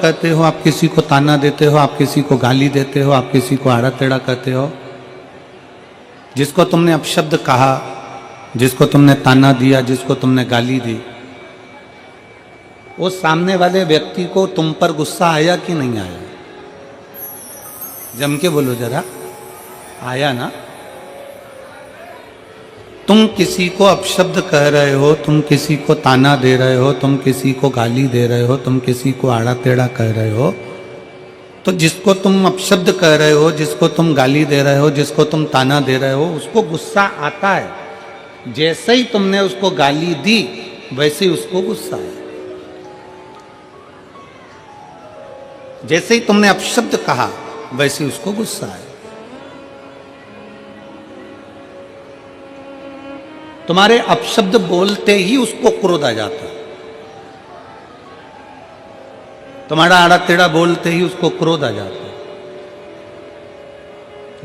कहते हो, आप किसी को ताना देते हो, आप किसी को गाली देते हो, आप किसी को आड़ा टेढ़ा कहते हो, जिसको तुमने अपशब्द कहा, जिसको तुमने ताना दिया, जिसको तुमने गाली दी, वो सामने वाले व्यक्ति को तुम पर गुस्सा आया कि नहीं आया? जम के बोलो जरा, आया ना? तुम किसी को अपशब्द कह रहे हो, तुम किसी को ताना दे रहे हो, तुम किसी को गाली दे रहे हो, तुम किसी को आड़ा टेढ़ा कह रहे हो, तो जिसको तुम अपशब्द कह रहे हो, जिसको तुम गाली दे रहे हो, जिसको तुम ताना दे रहे हो, उसको गुस्सा आता है। जैसे ही तुमने उसको गाली दी वैसे ही उसको गुस्सा आया। जैसे ही तुमने अपशब्द कहा वैसे ही उसको गुस्सा आया। तुम्हारे अपशब्द बोलते ही उसको क्रोध आ जाता है। तुम्हारा आड़ा टेढ़ा बोलते ही उसको क्रोध आ जाता है,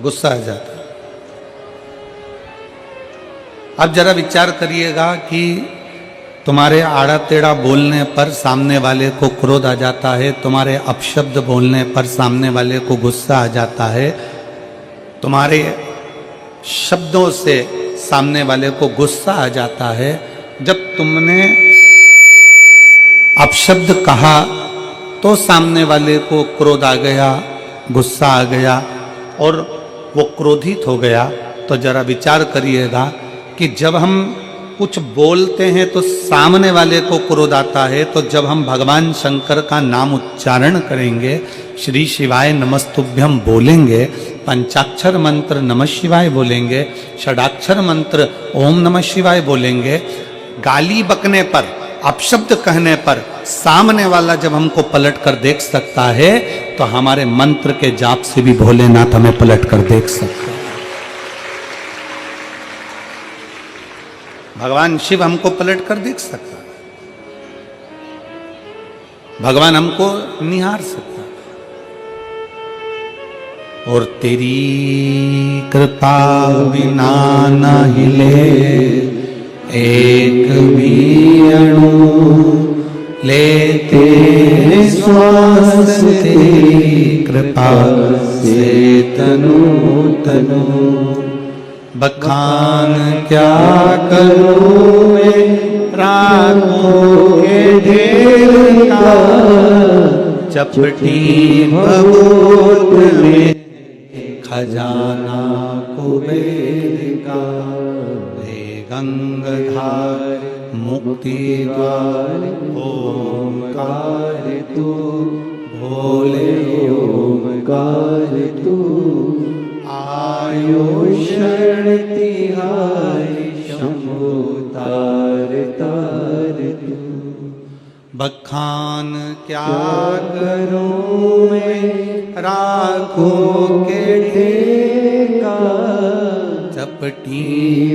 गुस्सा आ जाता है। अब जरा विचार करिएगा कि तुम्हारे आड़ा टेढ़ा बोलने पर सामने वाले को क्रोध आ जाता है, तुम्हारे अपशब्द बोलने पर सामने वाले को गुस्सा आ जाता है, तुम्हारे शब्दों से सामने वाले को गुस्सा आ जाता है। जब तुमने अपशब्द कहा तो सामने वाले को क्रोध आ गया, गुस्सा आ गया और वो क्रोधित हो गया। तो जरा विचार करिएगा कि जब हम कुछ बोलते हैं तो सामने वाले को क्रोध आता है, तो जब हम भगवान शंकर का नाम उच्चारण करेंगे, श्री शिवाय नमस्तुभ्यम बोलेंगे, पंचाक्षर मंत्र नमः शिवाय बोलेंगे, षडाक्षर मंत्र ओम नमः शिवाय बोलेंगे, गाली बकने पर, अपशब्द कहने पर सामने वाला जब हमको पलट कर देख सकता है, तो हमारे मंत्र के जाप से भी भोलेनाथ हमें पलट कर देख सकते हैं। भगवान शिव हमको पलट कर देख सकता है, भगवान हमको निहार सकता है। और तेरी कृपा बिना न हिले एक भी अणु, लेते श्वास तेरी कृपा से तनु तनु। बखान क्या करूं मैं रागों के ढेर का, चपटी भभूत में खजाना कुबेर का। हे गंगाधार मुक्ति द्वार ओमकार तू, भोले ओमकार तू। आयो शरण तिहारी शंभु तार तार तू। बखान क्या करूं मैं राखों के ढेर का, चपटी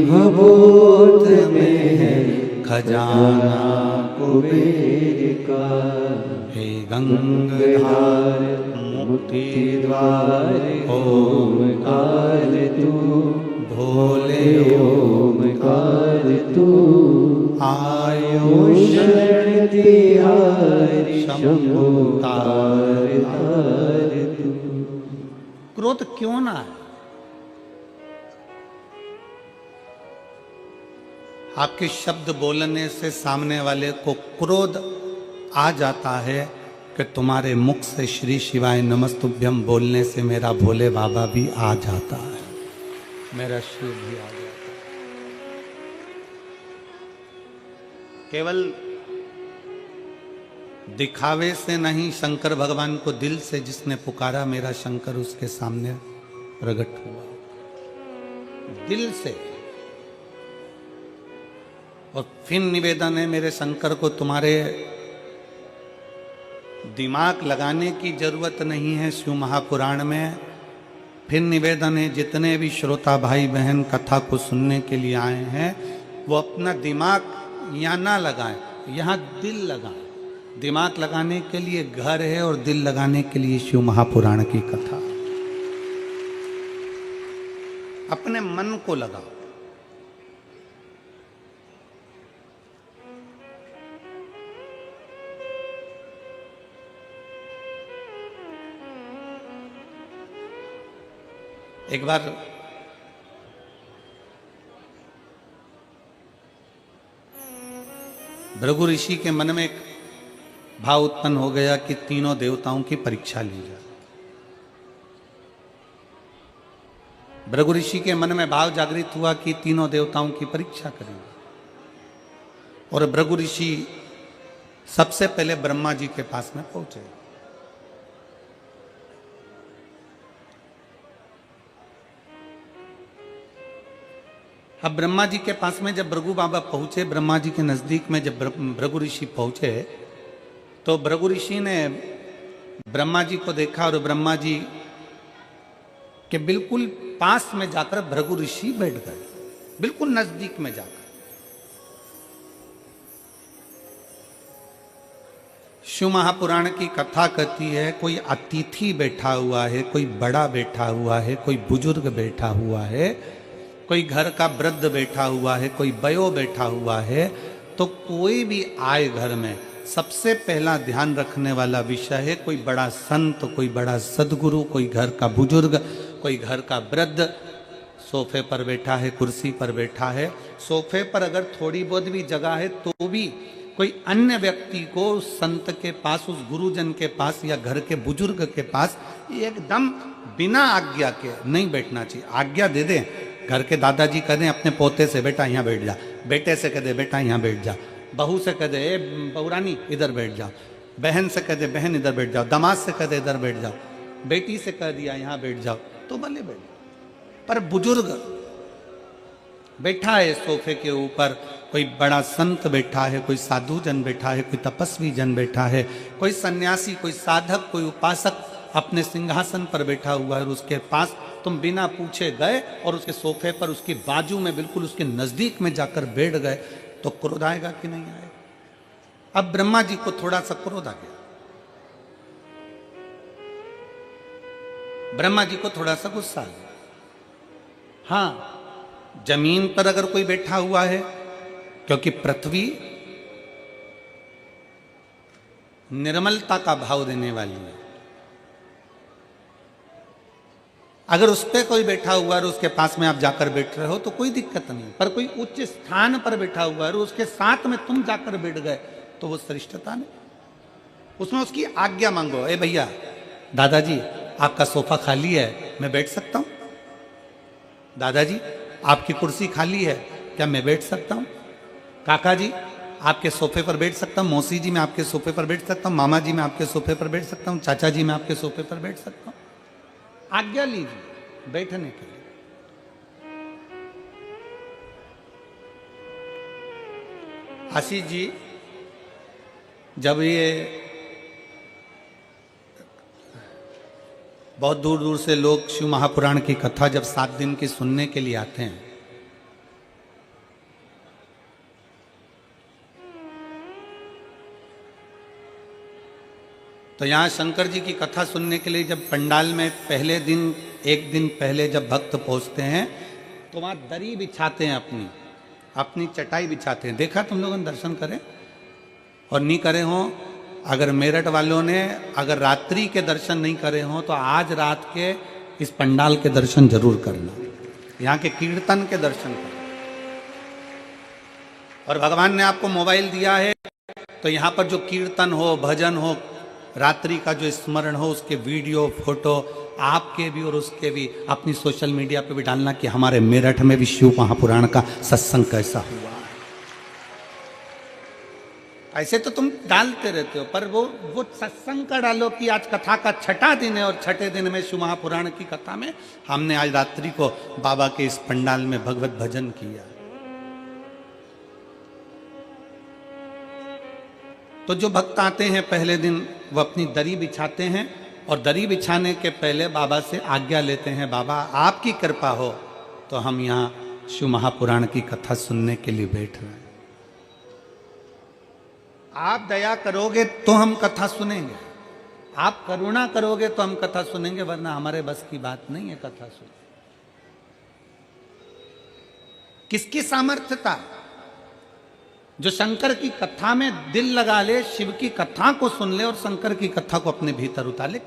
भभूत में है खजाना कुबेर का। हे गंगाधार मुक्ति द्वार ओमकार तू, भोले ओमकार तू। आयो शरण तिहारी शंभु तार तार तू। क्रोध क्यों ना है? आपके शब्द बोलने से सामने वाले को क्रोध आ जाता है कि तुम्हारे मुख से श्री शिवाय नमस्तुभ्यम बोलने से मेरा भोले बाबा भी आ जाता है, मेरा शिव भी आ जाता है। केवल दिखावे से नहीं, शंकर भगवान को दिल से जिसने पुकारा, मेरा शंकर उसके सामने प्रकट हुआ दिल से। और फिर निवेदन है मेरे शंकर को, तुम्हारे दिमाग लगाने की जरूरत नहीं है शिव महापुराण में। फिर निवेदन है जितने भी श्रोता भाई बहन कथा को सुनने के लिए आए हैं, वो अपना दिमाग यहाँ ना लगाएं, यहाँ दिल लगाएं। दिमाग लगाने के लिए घर है और दिल लगाने के लिए शिव महापुराण की कथा। अपने मन को लगाओ। एक बार भृगु ऋषि के मन में एक भाव उत्पन्न हो गया कि तीनों देवताओं की परीक्षा ली जाए। भृगु ऋषि के मन में भाव जागृत हुआ कि तीनों देवताओं की परीक्षा करेंगे। और भृगु ऋषि सबसे पहले ब्रह्मा जी के पास में पहुंचे। अब ब्रह्मा जी के पास में जब भृगु बाबा पहुंचे, ब्रह्मा जी के नजदीक में जब भृगु ऋषि पहुंचे, तो भृगु ऋषि ने ब्रह्मा जी को देखा और ब्रह्मा जी के बिल्कुल पास में जाकर भृगु ऋषि बैठ गए, बिल्कुल नजदीक में जाकर। शिव महापुराण की कथा कहती है, कोई अतिथि बैठा हुआ है, कोई बड़ा बैठा हुआ है, कोई बुजुर्ग बैठा हुआ है, कोई घर का वृद्ध बैठा हुआ है, कोई वयो बैठा हुआ है, तो कोई भी आए घर में सबसे पहला ध्यान रखने वाला विषय है कोई बड़ा संत, कोई बड़ा सदगुरु, कोई घर का बुजुर्ग, कोई घर का वृद्ध सोफे पर बैठा है, कुर्सी पर बैठा है। सोफे पर अगर थोड़ी बहुत भी जगह है तो भी कोई अन्य व्यक्ति को उस संत के पास, उस गुरुजन के पास या घर के बुजुर्ग के पास एकदम बिना आज्ञा के नहीं बैठना चाहिए। आज्ञा दे दें, घर के दादाजी कह दें अपने पोते से बेटा यहाँ बैठ जा, बेटे से कह दे बेटा यहाँ बैठ जा, बहू से कह दे ए बहुरानी इधर बैठ जाओ, बहन से कह दे बहन इधर बैठ जाओ, दामाद से कह दे इधर बैठ जाओ, बेटी से कह दिया यहाँ बैठ जाओ, तो भले बैठ जाओ। पर बुजुर्ग बैठा है सोफे के ऊपर, कोई बड़ा संत बैठा है, कोई साधु जन बैठा है, कोई तपस्वी जन बैठा है, कोई सन्यासी, कोई साधक, कोई उपासक अपने सिंहासन पर बैठा हुआ है और उसके पास तुम बिना पूछे गए और उसके सोफे पर उसकी बाजू में बिल्कुल उसके नजदीक में जाकर बैठ गए, तो क्रोध आएगा कि नहीं आएगा? अब ब्रह्मा जी को थोड़ा सा क्रोध आ गया, ब्रह्मा जी को थोड़ा सा गुस्सा आ गया। हाँ, जमीन पर अगर कोई बैठा हुआ है, क्योंकि पृथ्वी निर्मलता का भाव देने वाली है, अगर उस पर कोई बैठा हुआ है और उसके पास में आप जाकर बैठ रहे हो तो कोई दिक्कत नहीं। पर कोई उच्च स्थान पर बैठा हुआ है और उसके साथ में तुम जाकर बैठ गए तो वो श्रेष्ठता नहीं, उसमें उसकी आज्ञा मांगो। ए भैया, दादाजी आपका सोफा खाली है, मैं बैठ सकता हूं? दादाजी आपकी कुर्सी खाली है, क्या मैं बैठ सकता हूं? काका जी आपके सोफे पर बैठ सकता हूं? मौसी जी मैं आपके सोफे पर बैठ सकता हूं? मामा जी मैं आपके सोफे पर बैठ सकता हूं? चाचा जी मैं आपके सोफे पर बैठ सकता हूं? आज्ञा लीजिए बैठने के लिए। आशीष जी, जब ये बहुत दूर दूर से लोग शिव महापुराण की कथा जब 7 दिन की सुनने के लिए आते हैं, तो यहाँ शंकर जी की कथा सुनने के लिए जब पंडाल में पहले दिन, एक दिन पहले जब भक्त पहुँचते हैं तो वहाँ दरी बिछाते हैं, अपनी चटाई बिछाते हैं। देखा तुम लोगों ने? दर्शन करें और नहीं करे हों, अगर मेरठ वालों ने अगर रात्रि के दर्शन नहीं करे हों तो आज रात के इस पंडाल के दर्शन जरूर करना, यहाँ के कीर्तन के दर्शन करना। और भगवान ने आपको मोबाइल दिया है तो यहाँ पर जो कीर्तन हो, भजन हो, रात्रि का जो स्मरण हो, उसके वीडियो फोटो आपके भी और उसके भी अपनी सोशल मीडिया पे भी डालना कि हमारे मेरठ में भी शिव महापुराण का सत्संग कैसा हुआ। ऐसे तो तुम डालते रहते हो, पर वो सत्संग का डालो कि आज कथा का 6ठा दिन है और 6ठे दिन में शिव महापुराण की कथा में हमने आज रात्रि को बाबा के इस पंडाल में भगवत भजन किया। तो जो भक्त आते हैं पहले दिन वो अपनी दरी बिछाते हैं और दरी बिछाने के पहले बाबा से आज्ञा लेते हैं, बाबा आपकी कृपा हो तो हम यहाँ शिव महापुराण की कथा सुनने के लिए बैठ रहे हैं, आप दया करोगे तो हम कथा सुनेंगे, आप करुणा करोगे तो हम कथा सुनेंगे, वरना हमारे बस की बात नहीं है कथा सुन। किसकी सामर्थ्यता? जो शंकर की कथा में दिल लगा ले, शिव की कथा को सुन ले और शंकर की कथा को अपने भीतर उतार ले,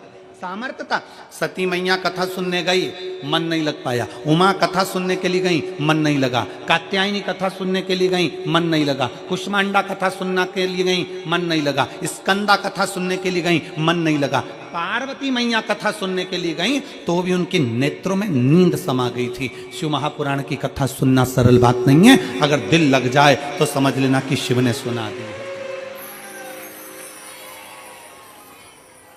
सामर्थ्य था। सती मैया कथा सुनने गई, मन नहीं लग पाया। उमा कथा सुनने के लिए गई, मन नहीं लगा। कात्यायनी कथा सुनने के लिए गई, मन नहीं लगा। कुष्मांडा कथा सुनने के लिए गई, मन नहीं लगा। स्कंदा कथा सुनने के लिए गई, मन नहीं लगा। पार्वती मैया कथा सुनने के लिए गई तो भी उनके नेत्रों में नींद समा गई थी। शिव महापुराण की कथा सुनना सरल बात नहीं है। अगर दिल लग जाए तो समझ लेना कि शिव ने सुना दी है।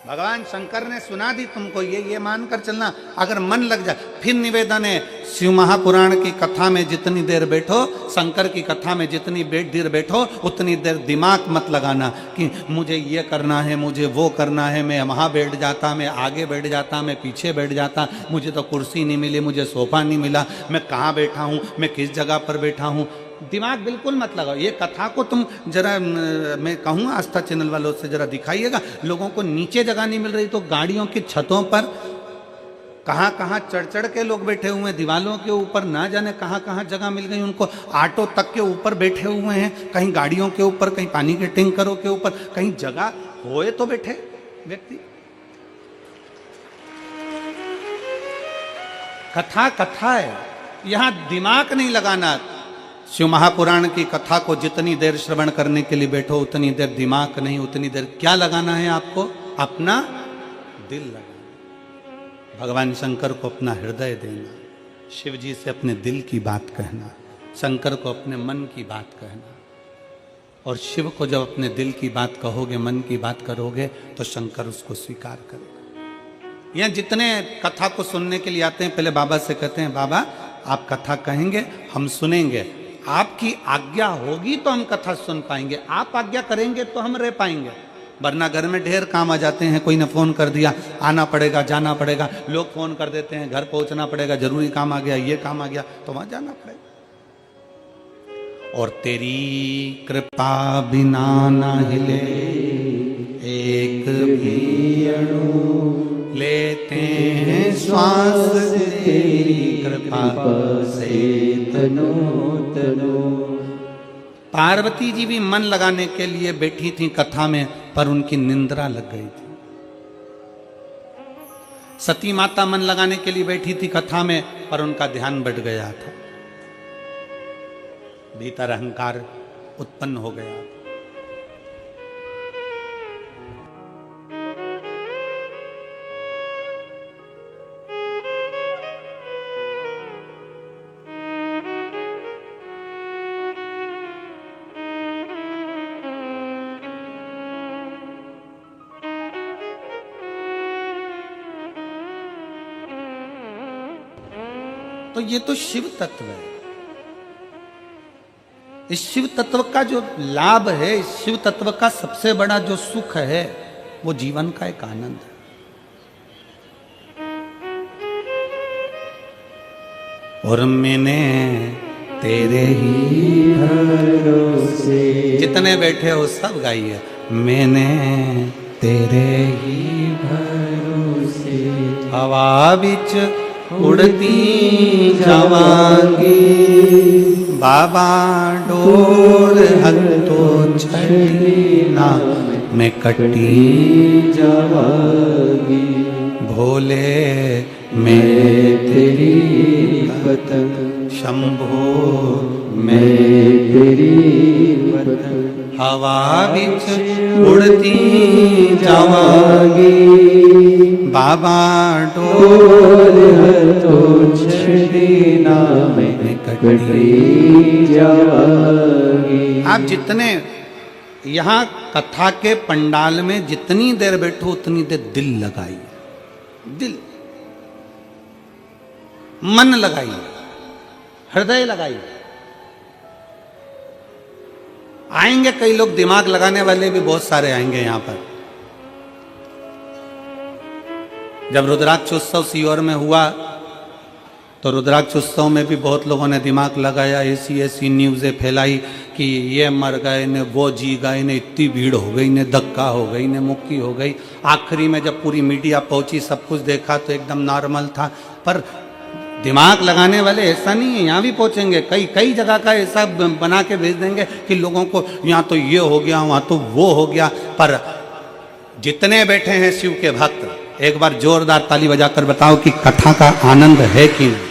भगवान शंकर ने सुना दी तुमको, ये मानकर चलना। अगर मन लग जाए, फिर निवेदन है, शिव महापुराण की कथा में जितनी देर बैठो, शंकर की कथा में जितनी देर बैठो, उतनी देर दिमाग मत लगाना कि मुझे ये करना है, मुझे वो करना है, मैं वहाँ बैठ जाता, मैं आगे बैठ जाता, मैं पीछे बैठ जाता, मुझे तो कुर्सी नहीं मिली, मुझे सोफा नहीं मिला, मैं कहाँ बैठा हूँ, मैं किस जगह पर बैठा हूँ। दिमाग बिल्कुल मत लगाओ। ये कथा को तुम जरा, मैं कहूँगा आस्था चैनल वालों से जरा दिखाइएगा। लोगों को नीचे जगह नहीं मिल रही तो गाड़ियों की छतों पर कहाँ कहाँ चढ़ चढ़ के लोग बैठे हुए हैं, दीवालों के ऊपर ना जाने कहाँ कहाँ जगह मिल गई उनको। ऑटो तक के ऊपर बैठे हुए हैं, कहीं गाड़ियों के ऊपर, कहीं पानी के टैंकरों के ऊपर, कहीं जगह होए तो बैठे व्यक्ति। कथा कथा है, यहाँ दिमाग नहीं लगाना। शिव महापुराण की कथा को जितनी देर श्रवण करने के लिए बैठो, उतनी देर दिमाग नहीं, उतनी देर क्या लगाना है आपको? अपना दिल लगाना। भगवान शंकर को अपना हृदय देना, शिव जी से अपने दिल की बात कहना, शंकर को अपने मन की बात कहना। और शिव को जब अपने दिल की बात कहोगे, मन की बात करोगे, तो शंकर उसको स्वीकार करेगा। यहाँ जितने कथा को सुनने के लिए आते हैं, पहले बाबा से कहते हैं, बाबा आप कथा कहेंगे, हम सुनेंगे, आपकी आज्ञा होगी तो हम कथा सुन पाएंगे, आप आज्ञा करेंगे तो हम रह पाएंगे। वरना घर में ढेर काम आ जाते हैं, कोई ने फोन कर दिया, आना पड़ेगा, जाना पड़ेगा, लोग फोन कर देते हैं, घर पहुंचना पड़ेगा, जरूरी काम आ गया, ये काम आ गया, तो वहां जाना पड़ेगा। और तेरी कृपा बिना ना हिले एक भी अणु, लेते हैं श्वास तेरी कृपा से तनो तनो। पार्वती जी भी मन लगाने के लिए बैठी थी कथा में, पर उनकी निंद्रा लग गई थी। सती माता मन लगाने के लिए बैठी थी कथा में, पर उनका ध्यान बढ़ गया था, भीतर अहंकार उत्पन्न हो गया। तो ये तो शिव तत्व है। इस शिव तत्व का जो लाभ है, इस शिव तत्व का सबसे बड़ा जो सुख है, वो जीवन का एक आनंद है। और मैंने तेरे ही भरोसे, जितने बैठे हो सब गाइए, मैंने तेरे ही भरोसे हवा बिच उड़ती जावांगी, बाबा डोर हतो छड़ी ना मैं कटी जावांगी, भोले मैं तेरी पतंग, शंभो मैं तेरी पतंग, हवा बिच उड़ती जावांगी, बाबा डोर हतो छड़ी ना मैं कटी जावांगी। आप जितने यहाँ कथा के पंडाल में जितनी देर बैठो, उतनी देर दिल लगाइए, दिल, मन लगाइए, हृदय लगाइए। आएंगे कई लोग, दिमाग लगाने वाले भी बहुत सारे आएंगे यहाँ पर। जब रुद्राक्ष उत्सव सीहोर में हुआ, तो रुद्राक्ष उत्सव में भी बहुत लोगों ने दिमाग लगाया, ऐसी ऐसी न्यूज़ें फैलाई कि ये मर गए ने, वो जी गए ने, इतनी भीड़ हो गई ने, धक्का हो गई ने, मुक्की हो गई। आखिरी में जब पूरी मीडिया पहुंची, सब कुछ देखा तो एकदम नॉर्मल था। पर दिमाग लगाने वाले ऐसा नहीं है, यहाँ भी पहुंचेंगे, कई कई जगह का ऐसा बना के भेज देंगे कि लोगों को यहाँ तो ये हो गया, वहाँ तो वो हो गया। पर जितने बैठे हैं शिव के भक्त, एक बार जोरदार ताली बजाकर बताओ कि कथा का आनंद है कि नहीं।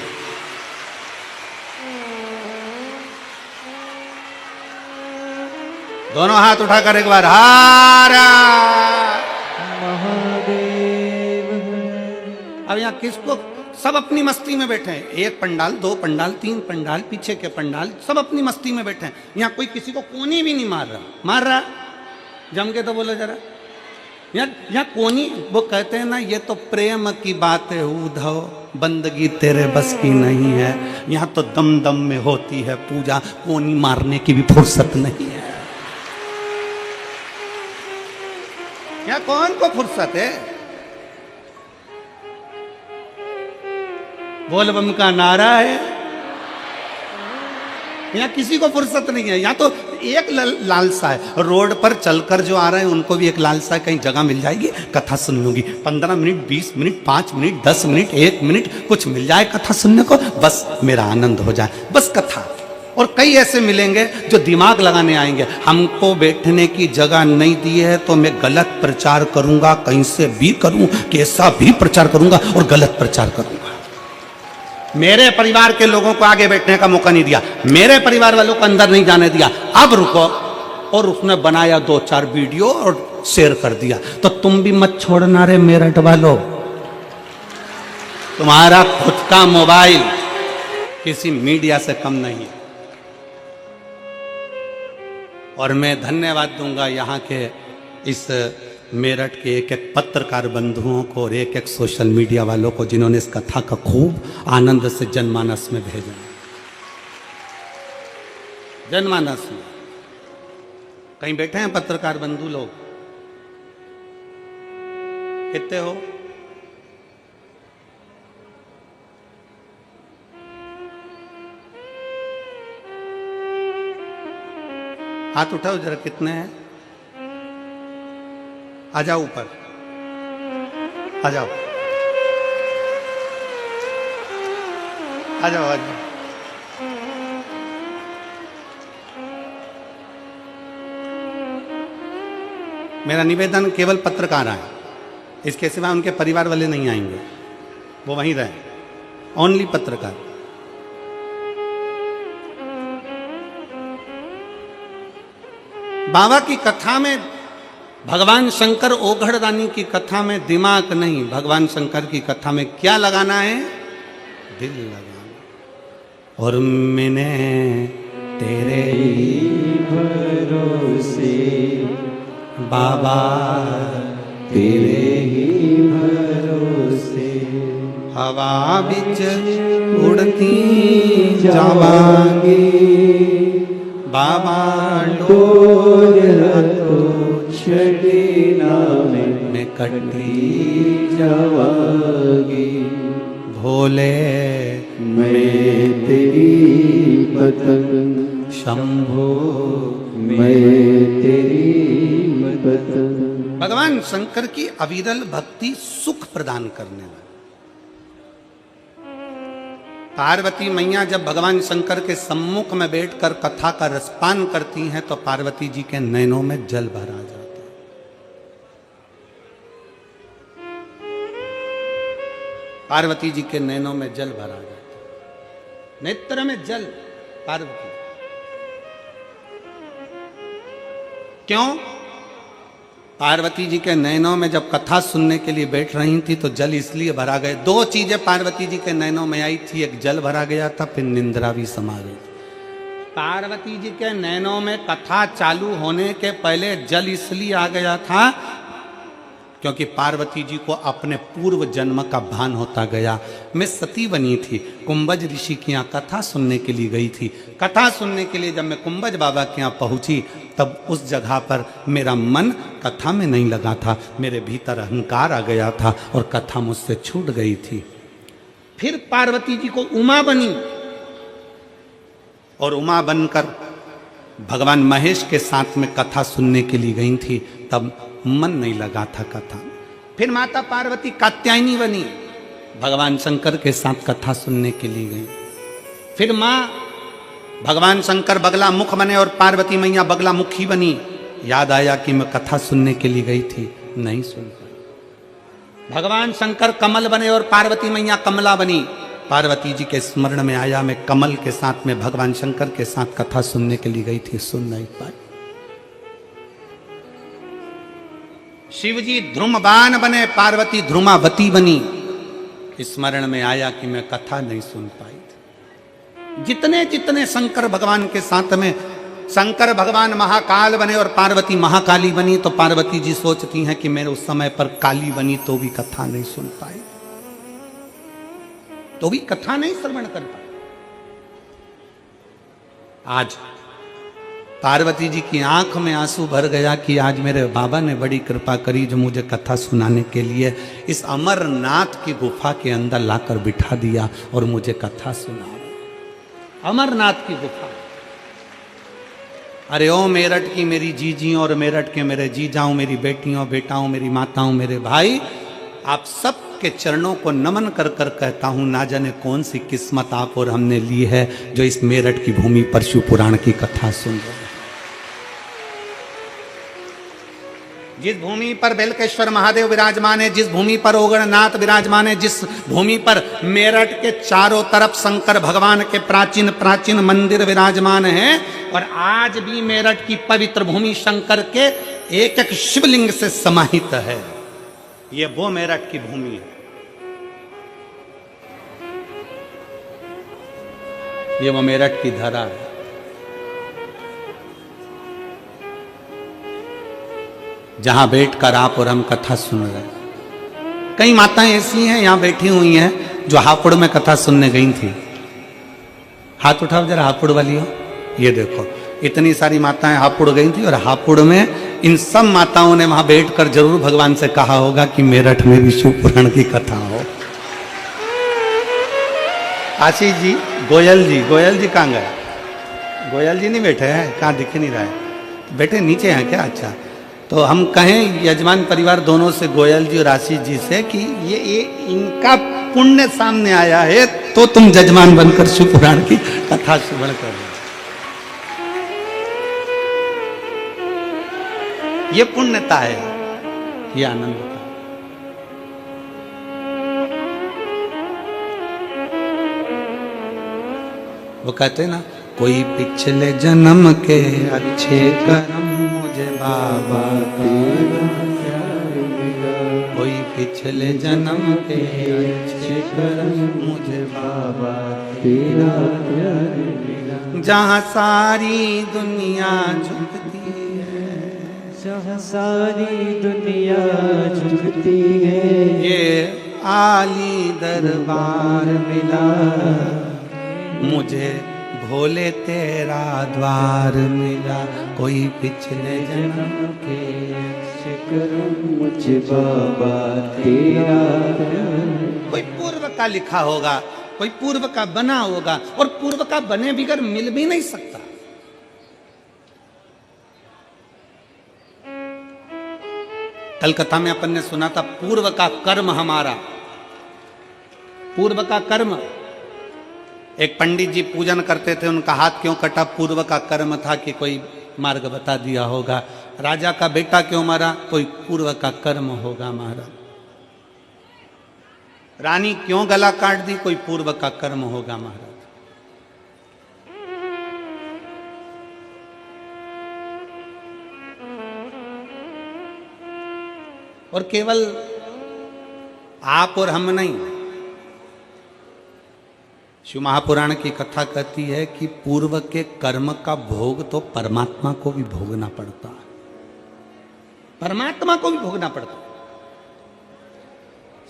दोनों हाथ उठाकर एक बार हर महादेव। अब यहाँ किसको, सब अपनी मस्ती में बैठे हैं, एक पंडाल, दो पंडाल, तीन पंडाल, पीछे के पंडाल, सब अपनी मस्ती में बैठे हैं। यहाँ कोई किसी को कोनी भी नहीं मार रहा जम के तो बोलो जरा। यहाँ कोनी, वो कहते हैं ना, ये तो प्रेम की बात है उद्धव, बंदगी तेरे बस की नहीं है। यहाँ तो दम दम में होती है पूजा, कोनी मारने की भी फुर्सत नहीं है। यहाँ कौन को फुर्सत है? बोल बम का नारा है। यहाँ किसी को फुर्सत नहीं है। यहाँ तो एक लालसा है, रोड पर चलकर जो आ रहे हैं उनको भी एक लालसा है, कहीं जगह मिल जाएगी कथा सुन लूंगी। 15 minute, 20 minute, 5 minute, 10 minute, 1 minute कुछ मिल जाए कथा सुनने को, बस मेरा आनंद हो जाए, बस कथा। और कई ऐसे मिलेंगे जो दिमाग लगाने आएंगे, हमको बैठने की जगह नहीं दी है तो मैं गलत प्रचार करूंगा, कहीं से भी करूं, कैसा भी प्रचार करूंगा और गलत प्रचार करूंगा। मेरे परिवार के लोगों को आगे बैठने का मौका नहीं दिया, मेरे परिवार वालों को अंदर नहीं जाने दिया, अब रुको। और उसने बनाया 2-4 वीडियो और शेयर कर दिया। तो तुम भी मत छोड़ना रे मेरठ वालों, तुम्हारा खुद का मोबाइल किसी मीडिया से कम नहीं है। और मैं धन्यवाद दूंगा यहाँ के इस मेरठ के एक एक पत्रकार बंधुओं को और एक एक सोशल मीडिया वालों को, जिन्होंने इस कथा का खूब आनंद से जनमानस में भेजा। जनमानस में कहीं बैठे हैं पत्रकार बंधु लोग? कितने हो? हाथ उठाओ जरा, कितने हैं? आ जाओ ऊपर, आ जाओ, आ जाओ, आ जाओ। मेरा निवेदन केवल पत्रकार आए, इसके सिवा उनके परिवार वाले नहीं आएंगे, वो वहीं रहे, ओनली पत्रकार। बाबा की कथा में, भगवान शंकर ओघड़दानी की कथा में दिमाग नहीं, भगवान शंकर की कथा में क्या लगाना है? दिल लगाना। और मैंने तेरे भरोसे बाबा, तेरे ही भरोसे हवा बिच उड़ती जावांगी, बाबा डोर छड़ीना में कटी जावांगी, भोले मैं तेरी पतंग, शंभो मैं तेरी पतंग। भगवान शंकर की अविरल भक्ति सुख प्रदान करने वाली। पार्वती मैया जब भगवान शंकर के सम्मुख में बैठकर कथा का रसपान करती हैं तो पार्वती जी के नैनों में जल भर आ जाता है। पार्वती जी के नैनों में जल भर आ जाता है, नेत्र में जल। पार्वती क्यों? पार्वती जी के नैनों में जब कथा सुनने के लिए बैठ रही थी तो जल इसलिए भरा गए। 2 चीजें पार्वती जी के नैनों में आई थी, एक जल भरा गया था, फिर निंद्रा भी समा गई। पार्वती जी के नैनों में कथा चालू होने के पहले जल इसलिए आ गया था क्योंकि पार्वती जी को अपने पूर्व जन्म का भान होता गया। मैं सती बनी थी, कुंभज ऋषि के यहाँ कथा सुनने के लिए गई थी। कथा सुनने के लिए जब मैं कुंभज बाबा के यहाँ पहुंची तब उस जगह पर मेरा मन कथा में नहीं लगा था, मेरे भीतर अहंकार आ गया था और कथा मुझसे छूट गई थी। फिर पार्वती जी को उमा बनी और उमा बनकर भगवान महेश के साथ में कथा सुनने के लिए गई थी, तब मन नहीं लगा था कथा। फिर माता पार्वती कात्यायनी बनी, भगवान शंकर के साथ कथा सुनने के लिए गई। फिर माँ भगवान शंकर बगला मुख बने और पार्वती मैया बगला मुखी बनी। याद आया कि मैं कथा सुनने के लिए गई थी, नहीं सुन पाई। भगवान शंकर कमल बने और पार्वती मैया कमला बनी। पार्वती जी के स्मरण में आया, मैं कमल के साथ में भगवान शंकर के साथ कथा सुनने के लिए गई थी, सुन नहीं पाई। शिव जी ध्रुमबान बने, पार्वती ध्रुमावती बनी। स्मरण में आया कि मैं कथा नहीं सुन पाई। जितने जितने शंकर भगवान के साथ में, शंकर भगवान महाकाल बने और पार्वती महाकाली बनी, तो पार्वती जी सोचती हैं कि मैं उस समय पर काली बनी तो भी कथा नहीं सुन पाई, तो भी कथा नहीं श्रवण कर पाई। आज पार्वती जी की आंख में आंसू भर गया कि आज मेरे बाबा ने बड़ी कृपा करी जो मुझे कथा सुनाने के लिए इस अमरनाथ की गुफा के अंदर लाकर बिठा दिया और मुझे कथा सुना। अमरनाथ की गुफा। अरे ओ मेरठ की मेरी जीजी और मेरठ के मेरे जीजाओं, मेरी बेटियों बेटाओं, मेरी माताओं, मेरे भाई, आप सब के चरणों को नमन कर कर कहता हूं, ना जाने कौन सी किस्मत आप और हमने ली है जो इस मेरठ की भूमि पर शिव पुराण की कथा सुन रहे हैं। जिस भूमि पर बेलकेश्वर महादेव विराजमान है, जिस भूमि पर ओगणनाथ विराजमान है, जिस भूमि पर मेरठ के चारों तरफ शंकर भगवान के प्राचीन प्राचीन मंदिर विराजमान हैं, और आज भी मेरठ की पवित्र भूमि शंकर के एक एक शिवलिंग से समाहित है। ये वो मेरठ की भूमि है। ये वो मेरठ की धरा है। जहां बैठकर आप और हम कथा सुन रहे हैं। कई माताएं ऐसी हैं यहां बैठी हुई हैं जो हापुड़ में कथा सुनने गई थी। हाथ उठाओ जरा, हापुड़ वाली हो। ये देखो, इतनी सारी माताएं हापुड़ गई थी, और हापुड़ में इन सब माताओं ने वहां बैठकर जरूर भगवान से कहा होगा कि मेरठ में भी शिव पुराण की कथा हो। आशीष जी, गोयल जी कहाँ गए? गोयल जी नहीं बैठे हैं, कहाँ दिख नहीं रहा है, बैठे नीचे हैं क्या? अच्छा, तो हम कहें यजमान परिवार दोनों से, गोयल जी और आशीष जी से, कि ये इनका पुण्य सामने आया है तो तुम जजमान बनकर शिव पुराण की कथा श्रवण कर रहे। ये पुण्यता है, ये आनंद। वो कहते ना, कोई पिछले जन्म के अच्छे कर्म मुझे बाबा तेरा, कोई पिछले जन्म के अच्छे कर्म मुझे बाबा तेरा, जहाँ सारी दुनिया झुकती है, जहाँ सारी दुनिया झुकती है, ये आली दरबार मिला, मुझे भोले तेरा द्वार मिला। कोई पिछले जन्म के अच्छे कर्म मुझे बाबा तेरा, कोई पूर्व का लिखा होगा, कोई पूर्व का बना होगा, और पूर्व का बने बिगर मिल भी नहीं सकता। कलकत्ता में अपन ने सुना था, पूर्व का कर्म हमारा, पूर्व का कर्म। एक पंडित जी पूजन करते थे, उनका हाथ क्यों कटा? पूर्व का कर्म था कि कोई मार्ग बता दिया होगा। राजा का बेटा क्यों मरा? कोई पूर्व का कर्म होगा मारा। रानी क्यों गला काट दी? कोई पूर्व का कर्म होगा महाराज। और केवल आप और हम नहीं, शिव महापुराण की कथा कहती है कि पूर्व के कर्म का भोग तो परमात्मा को भी भोगना पड़ता है, परमात्मा को भी भोगना पड़ता है।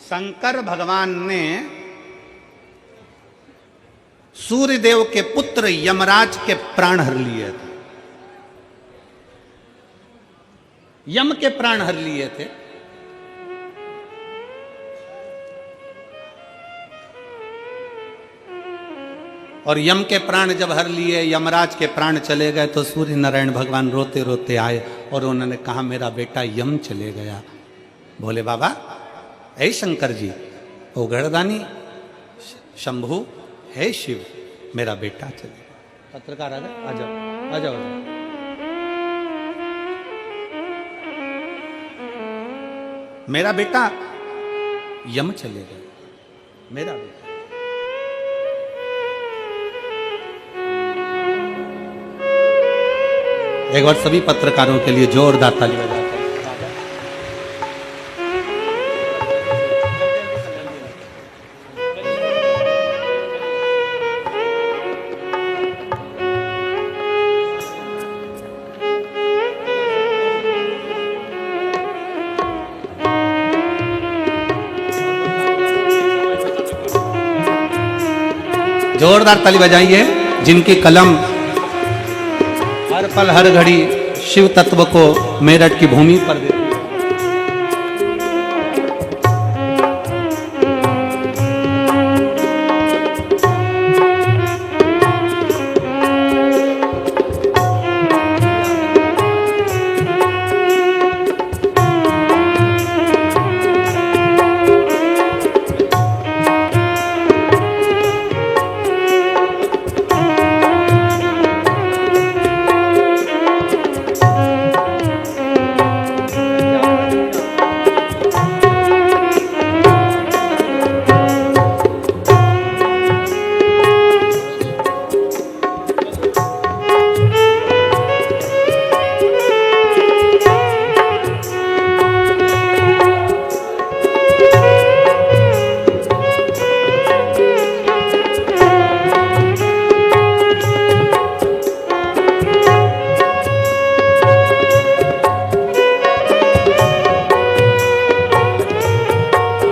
शंकर भगवान ने सूर्यदेव के पुत्र यमराज के प्राण हर लिए थे, यम के प्राण हर लिए थे। और यम के प्राण जब हर लिए, यमराज के प्राण चले गए, तो सूर्य नारायण भगवान रोते रोते आए और उन्होंने कहा, मेरा बेटा यम चले गया। बोले बाबा, हे शंकर जी, ओ गणदानी शंभु, हे शिव, मेरा बेटा चले गया। पत्रकार आ गए, आ जाओ आ जाओ, आ जाओ। मेरा बेटा यम चले गए, मेरा बेटा। एक बार सभी पत्रकारों के लिए जोरदार ताली बजाते हैं। जोरदार ताली बजाइए जिनकी कलम हर पल हर घड़ी शिव तत्व को मेरठ की भूमि पर देती है।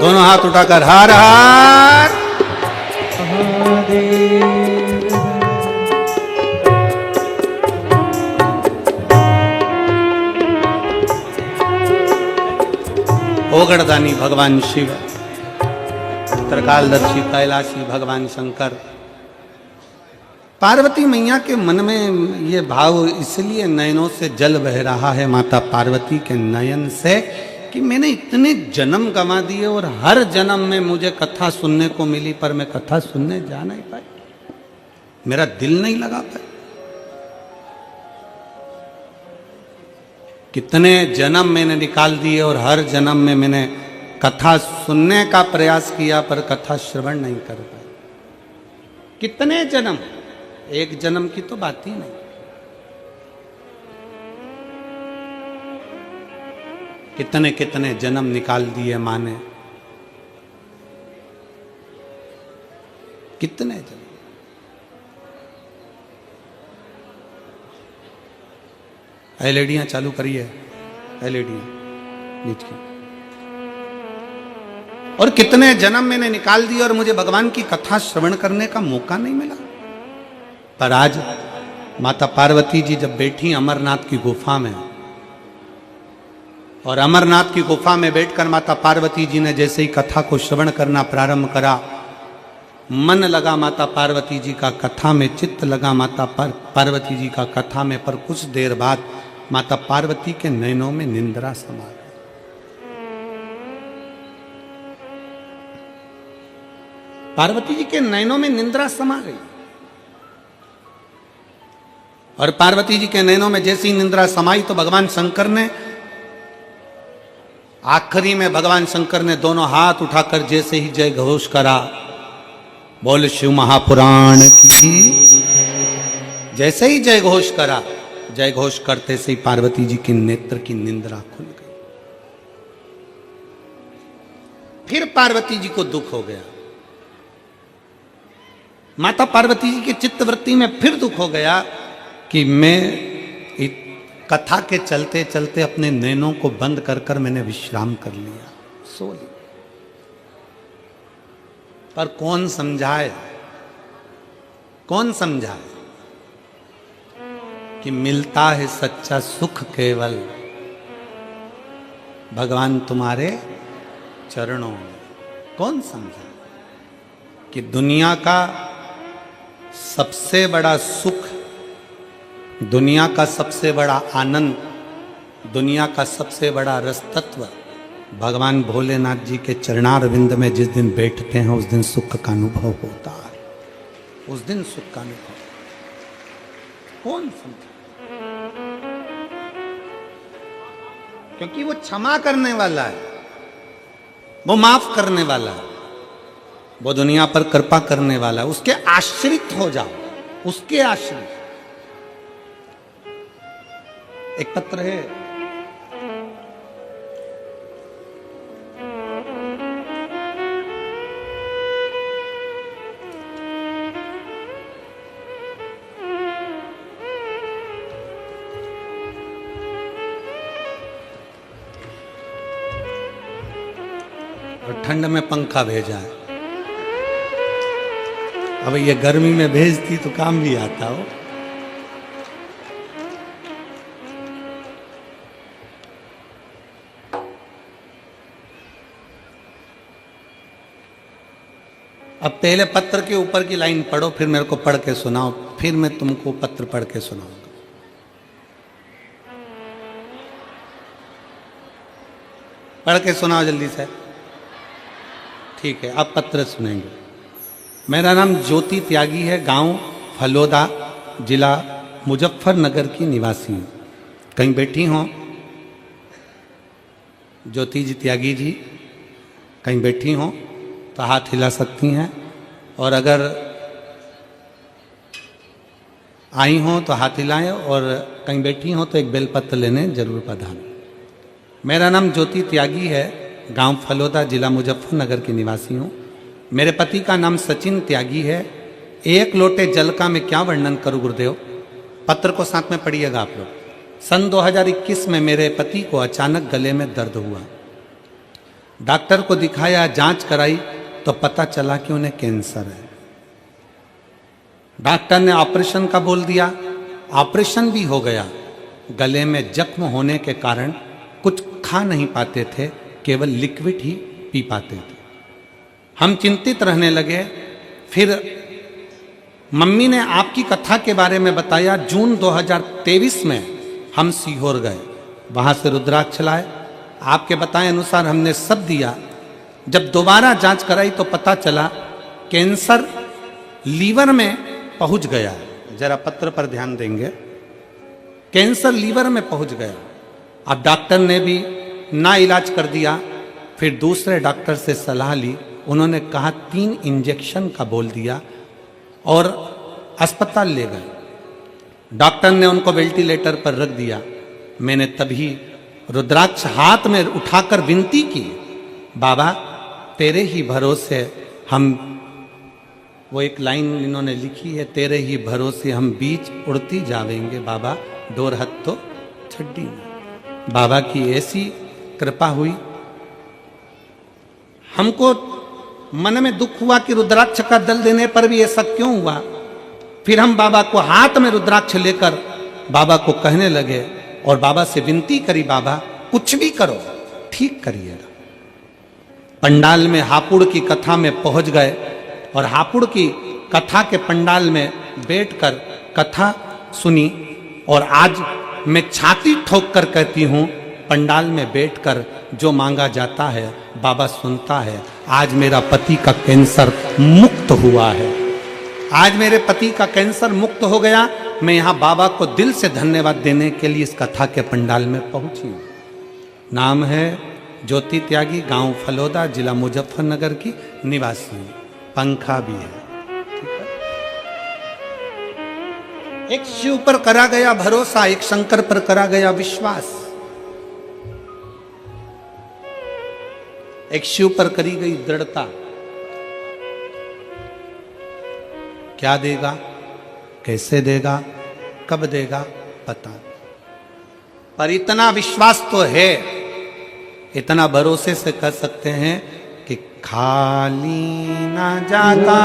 दोनों हाथ उठाकर हर हर महादेव। ओगड़दानी भगवान शिव, त्रिकालदर्शी कैलाशी भगवान शंकर। पार्वती मैया के मन में ये भाव इसलिए नयनों से जल बह रहा है माता पार्वती के नयन से कि मैंने इतने जन्म गंवा दिए और हर जन्म में मुझे कथा सुनने को मिली, पर मैं कथा सुनने जा नहीं पाई, मेरा दिल नहीं लगा पाया। कितने जन्म मैंने निकाल दिए और हर जन्म में मैंने कथा सुनने का प्रयास किया, पर कथा श्रवण नहीं कर पाया। कितने जन्म, एक जन्म की तो बात ही नहीं। कितने कितने जन्म निकाल दिए माँ ने, कितने जन्म। एलईडियां चालू करिए, एलईडियां नीच की। और कितने जन्म मैंने निकाल दिए और मुझे भगवान की कथा श्रवण करने का मौका नहीं मिला। पर आज माता पार्वती जी जब बैठी अमरनाथ की गुफा में, और अमरनाथ की गुफा में बैठकर माता पार्वती जी ने जैसे ही कथा को श्रवण करना प्रारंभ करा, मन लगा माता पार्वती जी का कथा में, चित्त लगा माता पार्वती जी का कथा में। पर कुछ देर बाद माता पार्वती के नयनों में निंद्रा समा गई। पार्वती जी के नयनों में निंद्रा समा गई, और पार्वती जी के नयनों में जैसी निंद्रा समाई तो भगवान शंकर ने, आखिरी में भगवान शंकर ने दोनों हाथ उठाकर जैसे ही जय घोष करा, बोल शिव महापुराण की। जैसे ही जय घोष करा, जय घोष करते से ही पार्वती जी की नेत्र की निंद्रा खुल गई। फिर पार्वती जी को दुख हो गया, माता पार्वती जी की चित्तवृत्ति में फिर दुख हो गया कि मैं कथा के चलते चलते अपने नैनों को बंद कर कर मैंने विश्राम कर लिया, सो लिया। पर कौन समझाए, कौन समझाए कि मिलता है सच्चा सुख केवल भगवान तुम्हारे चरणों में। कौन समझाए कि दुनिया का सबसे बड़ा सुख, दुनिया का सबसे बड़ा आनंद, दुनिया का सबसे बड़ा रस तत्व भगवान भोलेनाथ जी के चरणारविंद में जिस दिन बैठते हैं उस दिन सुख का अनुभव होता है, उस दिन सुख का अनुभव। कौन समझा? क्योंकि वो क्षमा करने वाला है, वो माफ करने वाला है, वो दुनिया पर कृपा करने वाला है। उसके आश्रित हो जाओ, उसके आश्रित। एक पत्र है, और ठंड में पंखा भेजा है। अब ये गर्मी में भेजती तो काम भी आता हो। अब पहले पत्र के ऊपर की लाइन पढ़ो, फिर मेरे को पढ़ के सुनाओ, फिर मैं तुमको पत्र पढ़ के सुनाऊंगा। पढ़ के सुनाओ जल्दी से। ठीक है, अब पत्र सुनेंगे। मेरा नाम ज्योति त्यागी है, गांव फलोदा, जिला मुजफ्फरनगर की निवासी हूँ। कहीं बैठी हो ज्योति जी त्यागी जी? कहीं बैठी हो तो हाथ हिला सकती हैं, और अगर आई हो तो हाथ हिलाएं, और कहीं बैठी हो तो एक बेलपत्र लेने जरूर पधारें। मेरा नाम ज्योति त्यागी है, गांव फलोदा, जिला मुजफ्फरनगर की निवासी हूँ। मेरे पति का नाम सचिन त्यागी है। एक लोटे जल का मैं क्या वर्णन करूं गुरुदेव। पत्र को साथ में पढ़िएगा आप लोग। सन 2021 में मेरे पति को अचानक गले में दर्द हुआ। डॉक्टर को दिखाया, जांच कराई तो पता चला कि उन्हें कैंसर है। डॉक्टर ने ऑपरेशन का बोल दिया, ऑपरेशन भी हो गया। गले में जख्म होने के कारण कुछ खा नहीं पाते थे, केवल लिक्विड ही पी पाते थे। हम चिंतित रहने लगे। फिर मम्मी ने आपकी कथा के बारे में बताया। जून 2023 में हम सीहोर गए, वहां से रुद्राक्ष लाए। आपके बताए अनुसार हमने सब दिया। जब दोबारा जांच कराई तो पता चला कैंसर लीवर में पहुंच गया है। जरा पत्र पर ध्यान देंगे, कैंसर लीवर में पहुंच गया। अब डॉक्टर ने भी ना इलाज कर दिया। फिर दूसरे डॉक्टर से सलाह ली, उन्होंने कहा 3 इंजेक्शन का बोल दिया, और अस्पताल ले गए। डॉक्टर ने उनको वेंटिलेटर पर रख दिया। मैंने तभी रुद्राक्ष हाथ में उठाकर विनती की, बाबा तेरे ही भरोसे हम, वो एक लाइन इन्होंने लिखी है, तेरे ही भरोसे हम बीच उड़ती जावेंगे बाबा, डोर हथ तो छड्डी ना। बाबा की ऐसी कृपा हुई। हमको मन में दुख हुआ कि रुद्राक्ष का दल देने पर भी ऐसा क्यों हुआ। फिर हम बाबा को हाथ में रुद्राक्ष लेकर बाबा को कहने लगे, और बाबा से विनती करी, बाबा कुछ भी करो ठीक करिएगा। पंडाल में हापुड़ की कथा में पहुंच गए, और हापुड़ की कथा के पंडाल में बैठकर कथा सुनी। और आज मैं छाती ठोक कर कहती हूं, पंडाल में बैठकर जो मांगा जाता है बाबा सुनता है। आज मेरा पति का कैंसर मुक्त हुआ है। आज मेरे पति का कैंसर मुक्त हो गया। मैं यहाँ बाबा को दिल से धन्यवाद देने के लिए इस कथा के पंडाल में पहुंची हूँ। नाम है ज्योति त्यागी, गांव फलोदा, जिला मुजफ्फरनगर की निवासी हूँ। पंखा भी है। एक शिव पर करा गया भरोसा, एक शंकर पर करा गया विश्वास। एक शिव पर करी गई दृढ़ता। क्या देगा, कैसे देगा, कब देगा पता नहीं, पर इतना विश्वास तो है, इतना भरोसे से कर सकते हैं कि खाली ना जाता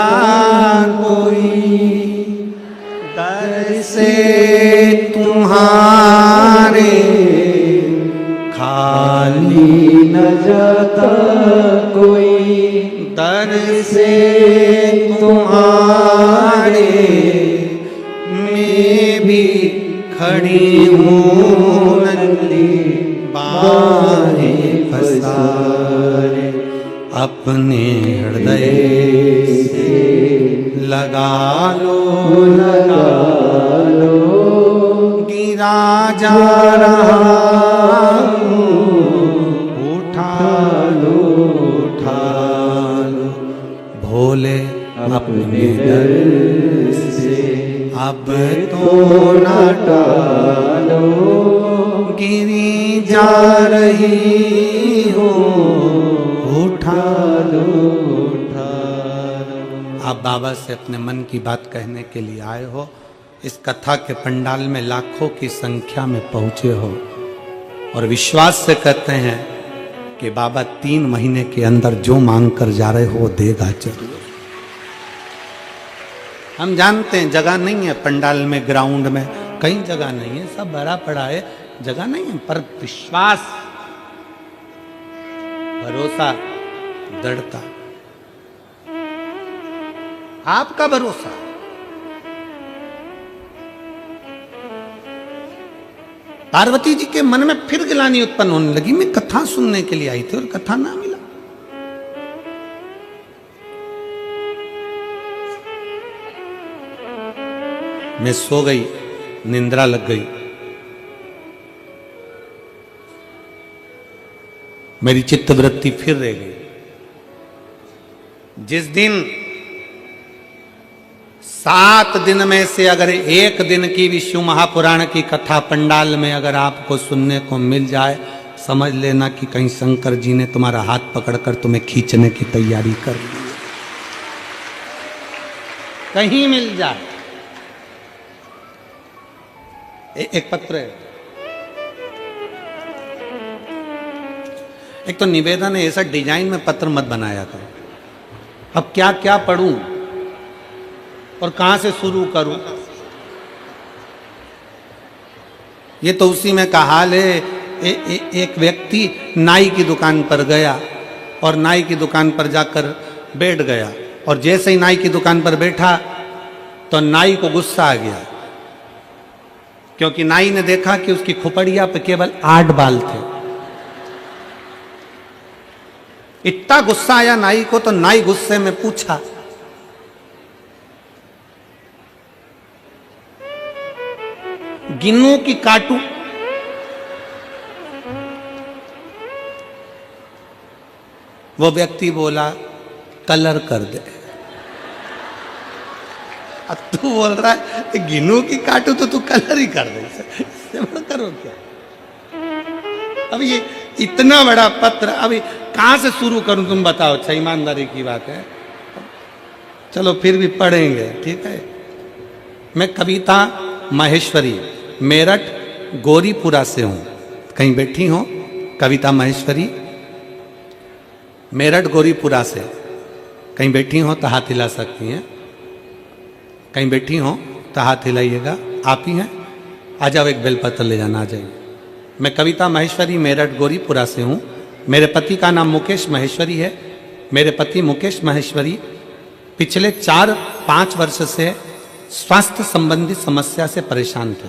कोई दर से तुम्हारे, खाली न जाता कोई दर से तुम्हारे, मैं भी खड़ी हूँ नंदी बाहें पसारे, अपने हृदय से लगा लो गिरा जा रहा हूँ, उठा लो अपने दर से अब तो ना टालो, गिरी जा रही हो, उठा लो उठा लो। आप बाबा से अपने मन की बात कहने के लिए आए हो। इस कथा के पंडाल में लाखों की संख्या में पहुंचे हो और विश्वास से कहते हैं कि बाबा 3 महीने के अंदर जो मांग कर जा रहे हो वो देगा जरूर। हम जानते हैं जगह नहीं है पंडाल में, ग्राउंड में कहीं जगह नहीं है, सब भरा पड़ा है, जगह नहीं है, पर विश्वास, भरोसा, दृढ़ता, आपका भरोसा। पार्वती जी के मन में फिर गिलानी उत्पन्न होने लगी। मैं कथा सुनने के लिए आई थी और कथा ना मिला। मैं सो गई, निंद्रा लग गई, मेरी चित्तवृत्ति फिर रह गई। जिस दिन 7 दिन में से अगर 1 दिन की विष्णु महापुराण की कथा पंडाल में अगर आपको सुनने को मिल जाए, समझ लेना कि कहीं शंकर जी ने तुम्हारा हाथ पकड़कर तुम्हें खींचने की तैयारी कर ली। कहीं मिल जाए। एक पत्र है, एक तो निवेदन है, ऐसा डिजाइन में पत्र मत बनाया करो। अब क्या क्या पढ़ूं और कहां से शुरू करूं, ये तो उसी में का हाल है। एक व्यक्ति नाई की दुकान पर गया और नाई की दुकान पर जाकर बैठ गया, और जैसे ही नाई की दुकान पर बैठा तो नाई को गुस्सा आ गया, क्योंकि नाई ने देखा कि उसकी खोपड़िया पे केवल 8 बाल थे। इतना गुस्सा आया नाई को, तो नाई गुस्से में पूछा, गिनूं कि काटूं? वो व्यक्ति बोला, कलर कर दे। अब तू बोल रहा है गिनूं कि काटूं, तो तू कलर ही कर दे, इससे बड़ा करो क्या? अब ये इतना बड़ा पत्र, अभी कहां से शुरू करूं तुम बताओ? अच्छा, ईमानदारी की बात है, चलो फिर भी पढ़ेंगे, ठीक है। मैं कविता महेश्वरी, मेरठ गौरीपुरा से हूं। कहीं बैठी हो कविता महेश्वरी, मेरठ गौरीपुरा से कहीं बैठी हो तो हाथ हिला सकती हैं। कहीं बैठी हो तो हाथ हिलाइएगा। आप ही हैं? आ जाओ, एक बेलपत्र ले जाना, आ जाइए। मैं कविता महेश्वरी, मेरठ गौरीपुरा से हूँ। मेरे पति का नाम मुकेश महेश्वरी है। मेरे पति मुकेश महेश्वरी पिछले 4-5 वर्ष से स्वास्थ्य संबंधी समस्या से परेशान थे।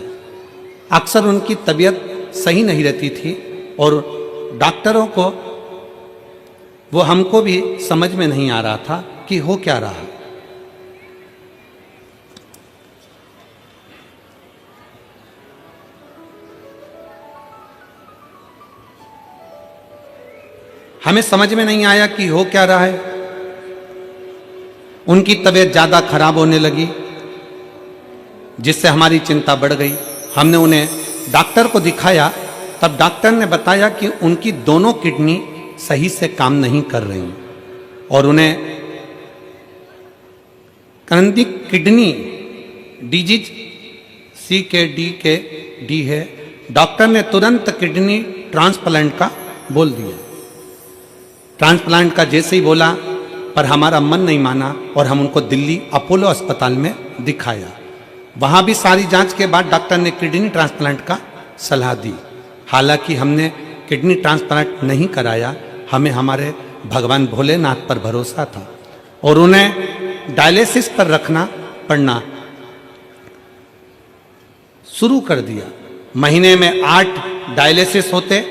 अक्सर उनकी तबीयत सही नहीं रहती थी और डॉक्टरों को, वो हमको भी समझ में नहीं आ रहा था कि हो क्या रहा। हमें समझ में नहीं आया कि हो क्या रहा है। उनकी तबीयत ज़्यादा खराब होने लगी, जिससे हमारी चिंता बढ़ गई। हमने उन्हें डॉक्टर को दिखाया, तब डॉक्टर ने बताया कि उनकी दोनों किडनी सही से काम नहीं कर रही और उन्हें क्रॉनिक किडनी डिजीज CKD है। डॉक्टर ने तुरंत किडनी ट्रांसप्लांट का बोल दिया। ट्रांसप्लांट का जैसे ही बोला, पर हमारा मन नहीं माना और हम उनको दिल्ली अपोलो अस्पताल में दिखाया। वहाँ भी सारी जांच के बाद डॉक्टर ने किडनी ट्रांसप्लांट का सलाह दी। हालांकि हमने किडनी ट्रांसप्लांट नहीं कराया, हमें हमारे भगवान भोलेनाथ पर भरोसा था और उन्हें डायलिसिस पर रखना पड़ना शुरू कर दिया। महीने में 8 डायलिसिस होते।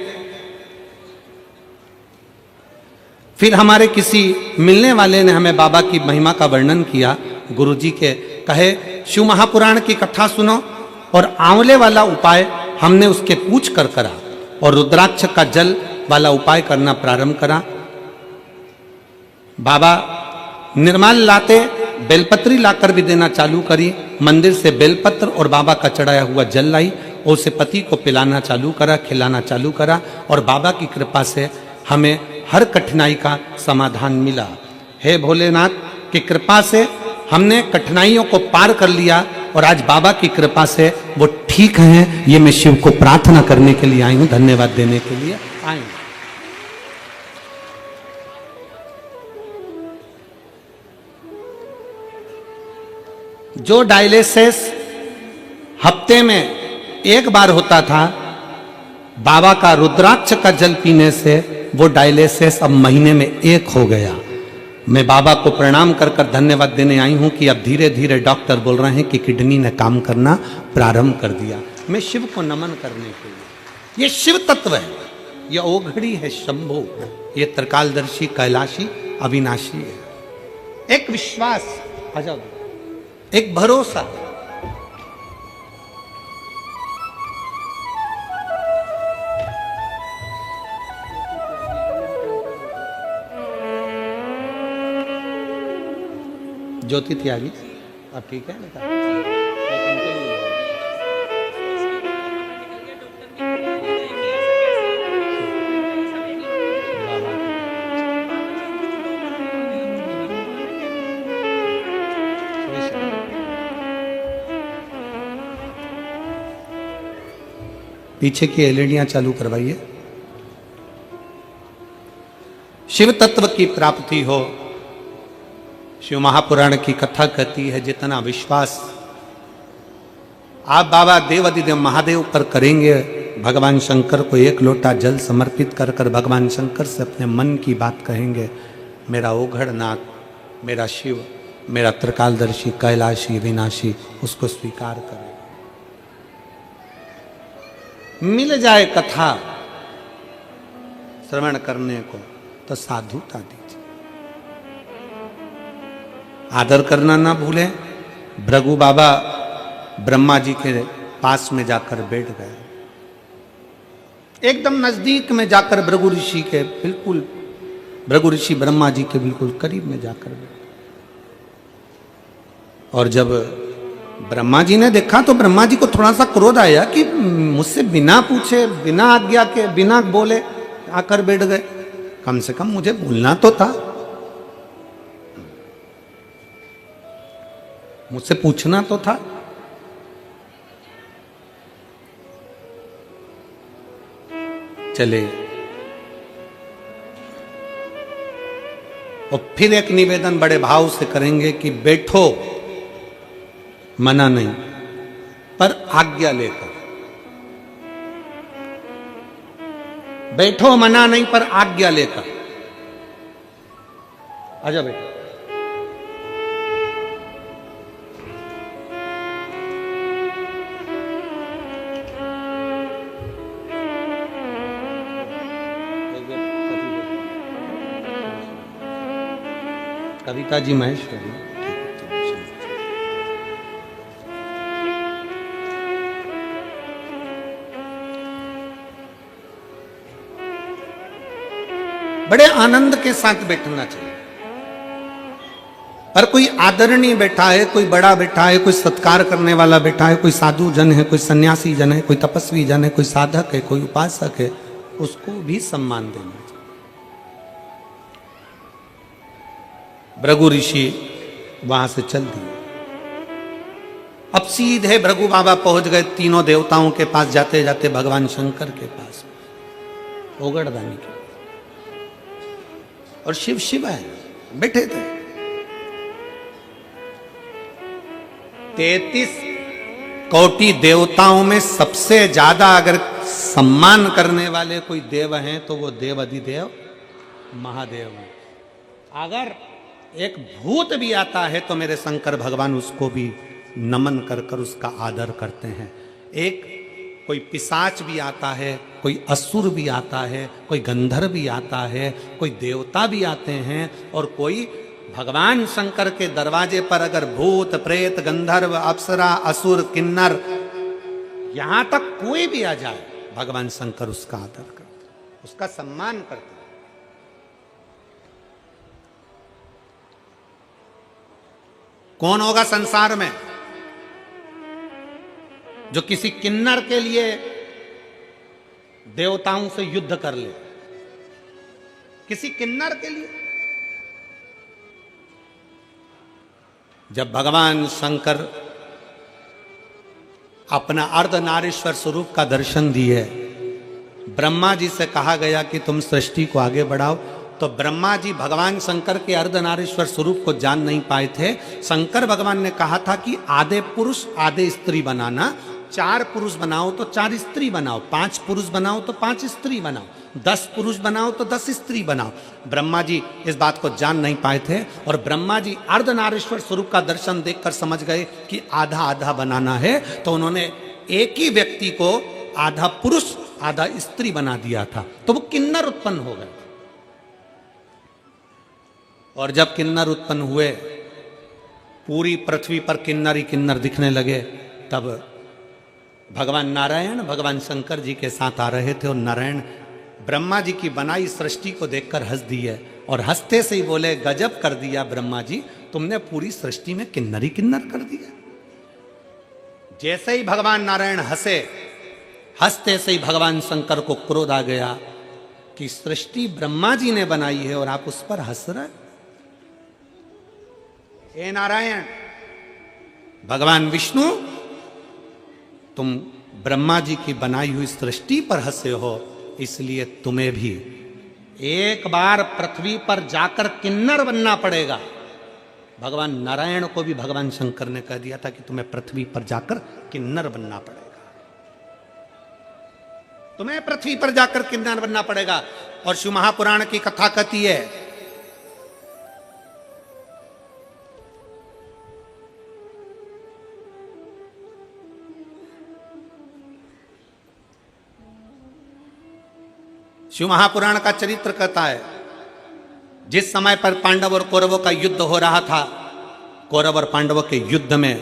फिर हमारे किसी मिलने वाले ने हमें बाबा की महिमा का वर्णन किया। गुरुजी के कहे, शिव महापुराण की कथा सुनो और आंवले वाला उपाय हमने उसके पूछ कर करा और रुद्राक्ष का जल वाला उपाय करना प्रारंभ करा। बाबा निर्माल लाते बेलपत्री लाकर भी देना चालू करी। मंदिर से बेलपत्र और बाबा का चढ़ाया हुआ जल लाई और उसे पति को पिलाना चालू करा, खिलाना चालू करा और बाबा की कृपा से हमें हर कठिनाई का समाधान मिला। हे भोलेनाथ की कृपा से हमने कठिनाइयों को पार कर लिया और आज बाबा की कृपा से वो ठीक हैं। ये मैं शिव को प्रार्थना करने के लिए आई हूं, धन्यवाद देने के लिए आई हूं। जो डायलिसिस हफ्ते में एक बार होता था, बाबा का रुद्राक्ष का जल पीने से वो डायलिसिस अब महीने में एक हो गया। मैं बाबा को प्रणाम कर कर धन्यवाद देने आई हूं कि अब धीरे धीरे डॉक्टर बोल रहे हैं कि किडनी ने काम करना प्रारंभ कर दिया। मैं शिव को नमन करने के लिए, ये शिव तत्व है, ये ओघड़ी है शंभु, ये त्रिकालदर्शी कैलाशी अविनाशी है। एक विश्वास, आ जाओ, एक भरोसा। ज्योति त्यागी अब ठीक है बेटा? पीछे की एलईडियां चालू करवाइए। शिव तत्व की प्राप्ति हो। शिव महापुराण की कथा कहती है जितना विश्वास आप बाबा देवादिदेव महादेव पर करेंगे, भगवान शंकर को एक लोटा जल समर्पित कर कर भगवान शंकर से अपने मन की बात कहेंगे, मेरा ओघड़नाथ, मेरा शिव, मेरा त्रिकालदर्शी कैलाशी विनाशी, उसको स्वीकार करें। मिल जाए कथा श्रवण करने को तो साधुता दीजिए। आदर करना ना भूलें। भृगु बाबा ब्रह्मा जी के पास में जाकर बैठ गए, एकदम नजदीक में जाकर भृगु ऋषि के बिल्कुल, भृगु ऋषि ब्रह्मा जी के बिल्कुल करीब में जाकर बैठ। और जब ब्रह्मा जी ने देखा तो ब्रह्मा जी को थोड़ा सा क्रोध आया कि मुझसे बिना पूछे, बिना आज्ञा के, बिना बोले आकर बैठ गए। कम से कम मुझे बोलना तो था, मुझसे पूछना तो था। चले और फिर एक निवेदन बड़े भाव से करेंगे कि बैठो, मना नहीं, पर आज्ञा लेकर बैठो, मना नहीं पर आज्ञा लेकर। आजा बेटा। कविता जी महेश्वरी। बड़े आनंद के साथ बैठना चाहिए। पर कोई आदरणीय बैठा है, कोई बड़ा बैठा है, कोई सत्कार करने वाला बैठा है, कोई साधु जन है, कोई सन्यासी जन है, कोई तपस्वी जन है, कोई साधक है, कोई उपासक है, उसको भी सम्मान देना चाहिए। भृगु ऋषि वहां से चल दिए। अब सीधे भृगु बाबा पहुंच गए तीनों देवताओं के पास, जाते जाते भगवान शंकर के पास, ओगड़दानी के। और शिव शिव है बैठे थे। 33 कोटि देवताओं में सबसे ज्यादा अगर सम्मान करने वाले कोई देव हैं तो वो देव अधिदेव महादेव हैं। अगर एक भूत भी आता है तो मेरे शंकर भगवान उसको भी नमन कर कर उसका आदर करते हैं। एक कोई पिशाच भी आता है, कोई असुर भी आता है, कोई गंधर्व भी आता है, कोई देवता भी आते हैं, और कोई भगवान शंकर के दरवाजे पर अगर भूत प्रेत गंधर्व अप्सरा असुर किन्नर यहां तक कोई भी आ जाए, भगवान शंकर उसका आदर करते, उसका सम्मान करते। हैं। 33 कौन होगा संसार में जो किसी किन्नर के लिए देवताओं से युद्ध कर ले? किसी किन्नर के लिए? जब भगवान शंकर अपना अर्धनारीश्वर स्वरूप का दर्शन दिए, ब्रह्मा जी से कहा गया कि तुम सृष्टि को आगे बढ़ाओ, तो ब्रह्मा जी भगवान शंकर के अर्धनारीश्वर स्वरूप को जान नहीं पाए थे। शंकर भगवान ने कहा था कि आधे पुरुष आधे स्त्री बनाना, 4 पुरुष बनाओ तो 4 स्त्री बनाओ, 5 पुरुष बनाओ तो 5 स्त्री बनाओ, 10 पुरुष बनाओ तो 10 स्त्री बनाओ। ब्रह्मा जी इस बात को जान नहीं पाए थे और ब्रह्मा जी अर्धनारीश्वर स्वरूप का दर्शन देखकर समझ गए कि आधा आधा बनाना है, तो उन्होंने एक ही व्यक्ति को आधा पुरुष आधा स्त्री बना दिया था, तो वो किन्नर उत्पन्न हो गए। और जब किन्नर उत्पन्न हुए, पूरी पृथ्वी पर किन्नर ही किन्नर दिखने लगे, तब भगवान नारायण भगवान शंकर जी के साथ आ रहे थे और नारायण ब्रह्मा जी की बनाई सृष्टि को देखकर हंस दिए और हंसते से ही बोले, गजब कर दिया ब्रह्मा जी, तुमने पूरी सृष्टि में किन्नर ही किन्नर कर दिया। जैसे ही भगवान नारायण हंसे, हंसते से ही भगवान शंकर को क्रोध आ गया कि सृष्टि ब्रह्मा जी ने बनाई है और आप उस पर हंस रहे। हे नारायण, भगवान विष्णु, तुम ब्रह्मा जी की बनाई हुई सृष्टि पर हंसे हो, इसलिए तुम्हें भी एक बार पृथ्वी पर जाकर किन्नर बनना पड़ेगा। भगवान नारायण को भी भगवान शंकर ने कह दिया था कि तुम्हें पृथ्वी पर जाकर किन्नर बनना पड़ेगा, तुम्हें पृथ्वी पर जाकर किन्नर बनना पड़ेगा। और शिव महापुराण की कथा कहती है, शिव महापुराण का चरित्र कहता है, जिस समय पर पांडव और कौरवों का युद्ध हो रहा था, कौरव और पांडवों के युद्ध में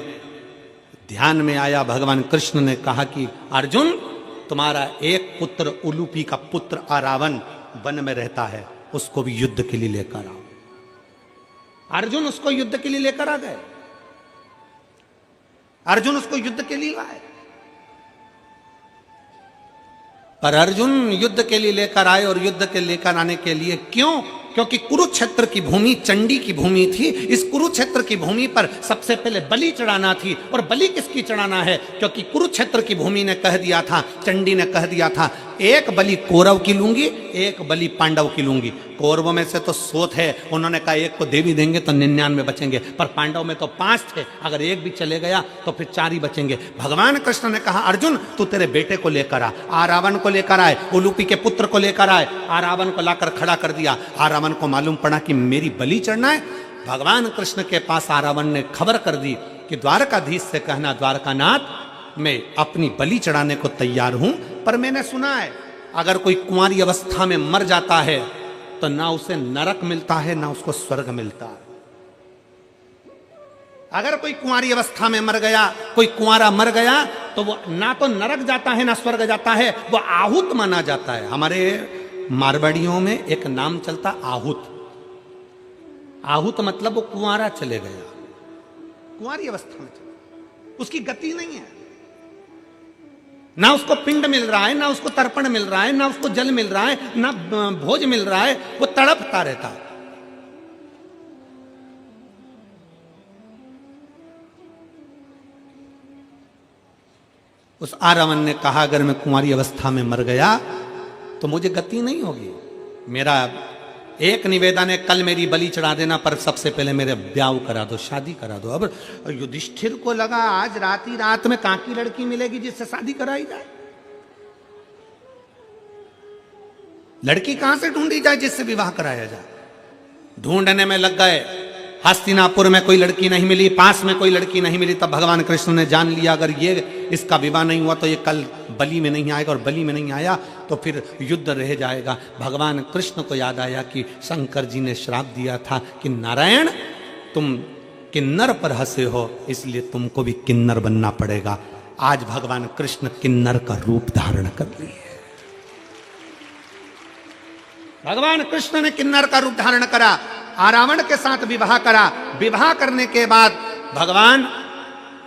ध्यान में आया, भगवान कृष्ण ने कहा कि अर्जुन, तुम्हारा एक पुत्र उलूपी का पुत्र अरावन वन में रहता है, उसको भी युद्ध के लिए लेकर आओ। अर्जुन उसको युद्ध के लिए लेकर आ गए, अर्जुन उसको युद्ध के लिए लाए। पर अर्जुन युद्ध के लिए लेकर आए और युद्ध के लेकर आने के लिए क्यों? क्योंकि कुरुक्षेत्र की भूमि चंडी की भूमि थी। इस कुरुक्षेत्र की भूमि पर सबसे पहले बलि चढ़ाना थी। और बलि किसकी चढ़ाना है? क्योंकि कुरुक्षेत्र की भूमि ने कह दिया था, चंडी ने कह दिया था, एक बलि कौरव की लूंगी, एक बलि पांडव की लूंगी। कौरवों में से तो 100 थे, उन्होंने कहा एक को देवी देंगे तो 99 बचेंगे, पर पांडव में तो 5 थे, अगर एक भी चले गया तो फिर 4 ही बचेंगे। भगवान कृष्ण ने कहा, अर्जुन तू तेरे बेटे को लेकर आ, रावण को लेकर आए, उलूपी के पुत्र को लेकर आए। रावण को लाकर खड़ा कर दिया। रावण को मालूम पड़ा कि मेरी बलि चढ़ना है। भगवान कृष्ण के पास रावण ने खबर कर दी कि द्वारकाधीश से कहना, द्वारकानाथ मैं अपनी बलि चढ़ाने को तैयार हूं, पर मैंने सुना है अगर कोई कुंवारी अवस्था में मर जाता है तो ना उसे नरक मिलता है ना उसको स्वर्ग मिलता है। अगर कोई कुंवारी अवस्था में मर गया, कोई कुंवारा मर गया, तो वो ना तो नरक जाता है ना स्वर्ग जाता है, वो आहूत माना जाता है। हमारे मारवाड़ियों में एक नाम चलता आहूत। आहूत मतलब वो कुंवारा चले गया, कुंवारी अवस्था में चला, उसकी गति नहीं है, ना उसको पिंड मिल रहा है, ना उसको तर्पण मिल रहा है, ना उसको जल मिल रहा है, ना भोज मिल रहा है, वो तड़पता रहता है। उस रावण ने कहा, अगर मैं कुंवारी अवस्था में मर गया तो मुझे गति नहीं होगी। मेरा एक निवेदन है, कल मेरी बलि चढ़ा देना, पर सबसे पहले मेरे ब्याह करा दो, शादी करा दो। अब युधिष्ठिर को लगा आज रात ही रात में कहां की लड़की मिलेगी जिससे शादी कराई जाए, लड़की कहां से ढूंढी जाए जिससे विवाह कराया जाए। ढूंढने में लग गए, हस्तिनापुर में कोई लड़की नहीं मिली, पास में कोई लड़की नहीं मिली। तब भगवान कृष्ण ने जान लिया अगर ये इसका विवाह नहीं हुआ तो ये कल बलि में नहीं आएगा, और बलि में नहीं आया तो फिर युद्ध रह जाएगा। भगवान कृष्ण को याद आया कि शंकर जी ने श्राप दिया था कि नारायण तुम किन्नर पर हंसे हो, इसलिए तुमको भी किन्नर बनना पड़ेगा। आज भगवान कृष्ण किन्नर का रूप धारण कर लिए। भगवान कृष्ण ने किन्नर का रूप धारण करा, रावण के साथ विवाह करा। विवाह करने के बाद भगवान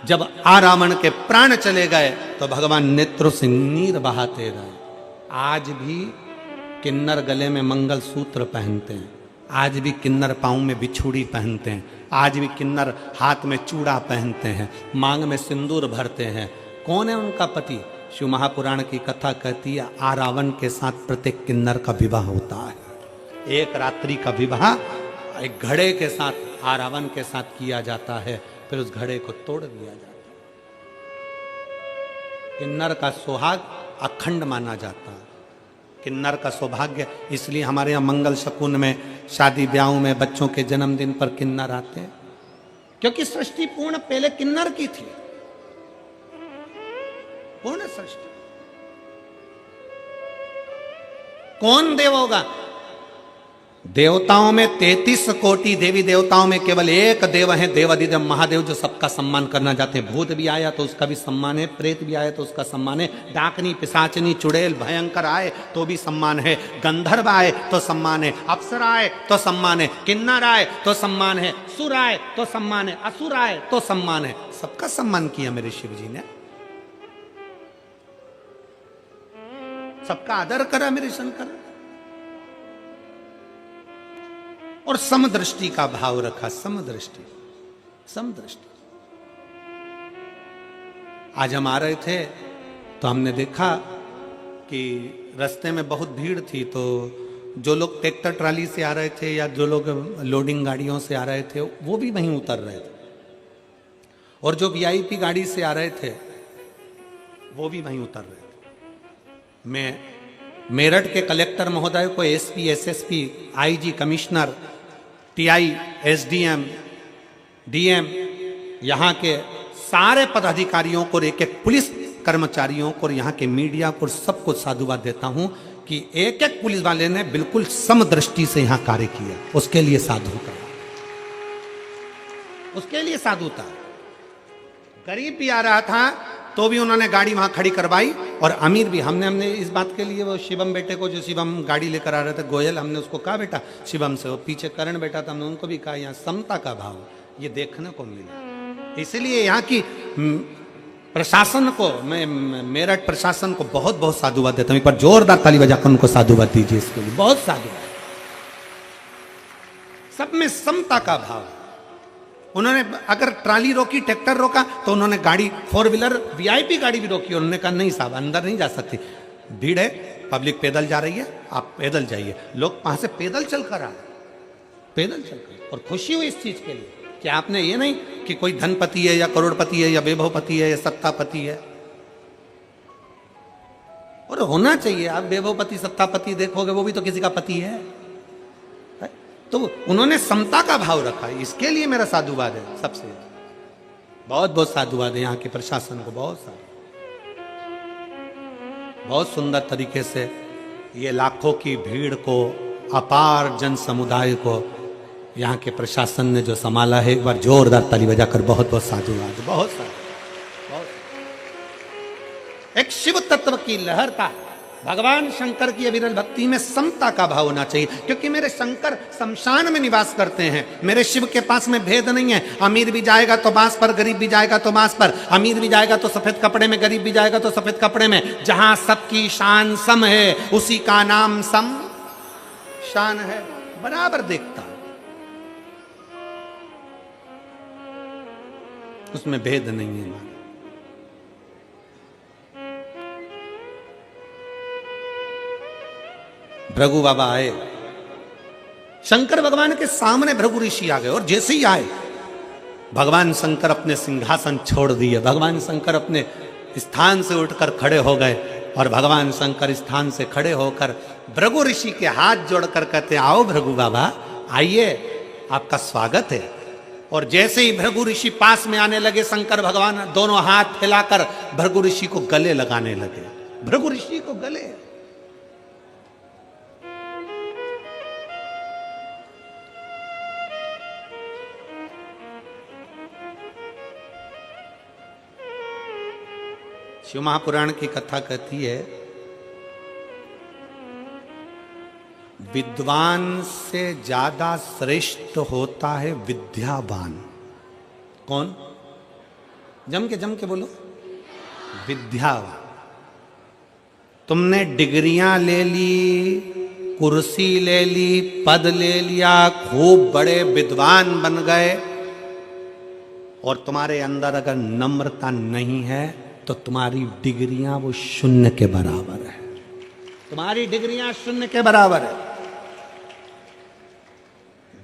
जब आरावण के प्राण चले गए तो भगवान नेत्रों से नीर बहाते रहे। आज भी किन्नर गले में मंगल सूत्र पहनते हैं, आज भी किन्नर पाँव में बिछुड़ी पहनते हैं, आज भी किन्नर हाथ में चूड़ा पहनते हैं, मांग में सिंदूर भरते हैं। कौन है उनका पति? शिव महापुराण की कथा कहती है आरावण के साथ प्रत्येक किन्नर का विवाह होता है। एक रात्रि का विवाह एक घड़े के साथ आरावण के साथ किया जाता है, फिर उस घड़े को तोड़ दिया जाता है। किन्नर का सुहाग अखंड माना जाता है, किन्नर का सौभाग्य। इसलिए हमारे यहाँ मंगल शकुन में, शादी ब्याहों में, बच्चों के जन्मदिन पर किन्नर आते हैं, क्योंकि सृष्टि पूर्ण पहले किन्नर की थी, पूर्ण सृष्टि। कौन देव होगा? देवताओं में 33 कोटि देवी देवताओं में केवल एक देव है, देवाधिदेव महादेव, जो सबका सम्मान करना चाहते हैं। भूत भी आया तो उसका भी सम्मान है, प्रेत भी आया तो उसका सम्मान है, डाकनी, पिशाचनी, चुड़ैल, भयंकर आए तो भी सम्मान है, गंधर्व आए तो सम्मान है, अप्सरा आए तो सम्मान है, किन्नर आए तो सम्मान है, सुर आए तो सम्मान है, असुर आए तो सम्मान है। सबका सम्मान किया मेरे शिव जी ने, सबका आदर करा मेरे शंकर, और समदृष्टि का भाव रखा। समदृष्टि, समदृष्टि। आज हम आ रहे थे तो हमने देखा कि रास्ते में बहुत भीड़ थी, तो जो लोग ट्रैक्टर ट्राली से आ रहे थे या जो लोग लोडिंग गाड़ियों से आ रहे थे वो भी वहीं उतर रहे थे, और जो वीआईपी गाड़ी से आ रहे थे वो भी वहीं उतर रहे थे। मैं मेरठ के कलेक्टर महोदय को, SP, SSP, IG, commissioner, TI, SDM, DM, यहाँ के सारे पदाधिकारियों को, एक एक पुलिस कर्मचारियों को, यहाँ के मीडिया को, सबको साधुवाद देता हूँ कि एक एक पुलिस वाले ने बिल्कुल समदृष्टि से यहाँ कार्य किया। उसके लिए साधुता, उसके लिए साधुता। गरीब भी आ रहा था तो भी उन्होंने गाड़ी वहां खड़ी करवाई, और अमीर भी। हमने इस बात के लिए वो शिवम बेटे को, जो शिवम गाड़ी लेकर आ रहे थे, गोयल, हमने उसको कहा बेटा शिवम से, वो पीछे करण बेटा था, हमने उनको भी कहा यहाँ समता का भाव ये देखने को मिला। इसलिए यहाँ की प्रशासन को, मैं मेरठ प्रशासन को बहुत बहुत साधुवाद देता हूँ। एक बार जोरदार ताली बजाकर उनको साधुवाद दीजिए इसके लिए, बहुत साधुवाद। सब में समता का भाव। उन्होंने अगर ट्राली रोकी, ट्रैक्टर रोका, तो उन्होंने गाड़ी, 4 व्हीलर वीआईपी गाड़ी भी रोकी। उन्होंने कहा नहीं साहब, अंदर नहीं जा सकती, भीड़ है, पब्लिक पैदल जा रही है, आप पैदल जाइए। लोग वहां से पैदल चलकर आए, पैदल चलकर, और खुशी हुई इस चीज के लिए कि आपने ये नहीं कि कोई धनपति है या करोड़पति है या वैभवपति है या सत्तापति है, और होना चाहिए। आप वैभवपति, सत्तापति देखोगे वो भी तो किसी का पति है। तो उन्होंने समता का भाव रखा, इसके लिए मेरा साधुवाद है। सबसे बहुत बहुत साधुवाद है यहाँ के प्रशासन को, बहुत सारा, बहुत सुंदर तरीके से ये लाखों की भीड़ को, अपार जन समुदाय को यहाँ के प्रशासन ने जो संभाला है, एक बार जोरदार ताली बजाकर बहुत बहुत साधुवाद। बहुत सारा, बहुत एक शिव तत्व की लहर का, भगवान शंकर की अविरल भक्ति में समता का भाव होना चाहिए, क्योंकि मेरे शंकर शमशान में निवास करते हैं। मेरे शिव के पास में भेद नहीं है। अमीर भी जाएगा तो बांस पर, गरीब भी जाएगा तो बांस पर, अमीर भी जाएगा तो सफेद कपड़े में, गरीब भी जाएगा तो सफेद कपड़े में। जहां सबकी शान सम है उसी का नाम सम शान है। बराबर देखता, उसमें भेद नहीं है। भृगु बाबा आए, शंकर भगवान के सामने भृगु ऋषि आ गए, और जैसे ही आए भगवान शंकर अपने सिंहासन छोड़ दिए। भगवान शंकर अपने स्थान से उठकर खड़े हो गए, और भगवान शंकर स्थान से खड़े होकर भृगु ऋषि के हाथ जोड़कर कहते, आओ भृगु बाबा, आइए, आपका स्वागत है। और जैसे ही भृगु ऋषि पास में आने लगे, शंकर भगवान दोनों हाथ फैलाकर भृगु ऋषि को गले लगाने लगे। भृगु ऋषि को गले। शिव महापुराण की कथा कहती है, विद्वान से ज्यादा श्रेष्ठ होता है विद्यावान। कौन? जम के बोलो। विद्यावान। तुमने डिग्रियां ले ली, कुर्सी ले ली, पद ले लिया, खूब बड़े विद्वान बन गए, और तुम्हारे अंदर अगर नम्रता नहीं है तो तुम्हारी डिग्रियां वो शून्य के बराबर है। तुम्हारी डिग्रियां शून्य के बराबर है।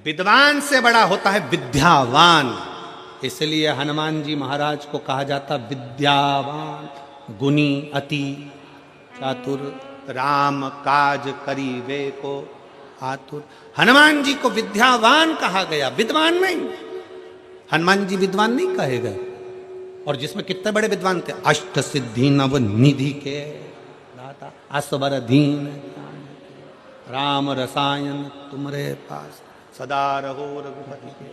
विद्वान से बड़ा होता है विद्यावान। इसलिए हनुमान जी महाराज को कहा जाता विद्यावान, गुणी, अति चातुर, राम काज करीबे को आतुर। हनुमान जी को विद्यावान कहा गया, विद्वान नहीं। हनुमान जी विद्वान नहीं कहे गए। और जिसमें कितने बड़े विद्वान थे, अष्ट सिद्धि नव निधि के दाता, असवर दीन राम रसायन तुम्हारे पास, सदा रहो रघुपति के।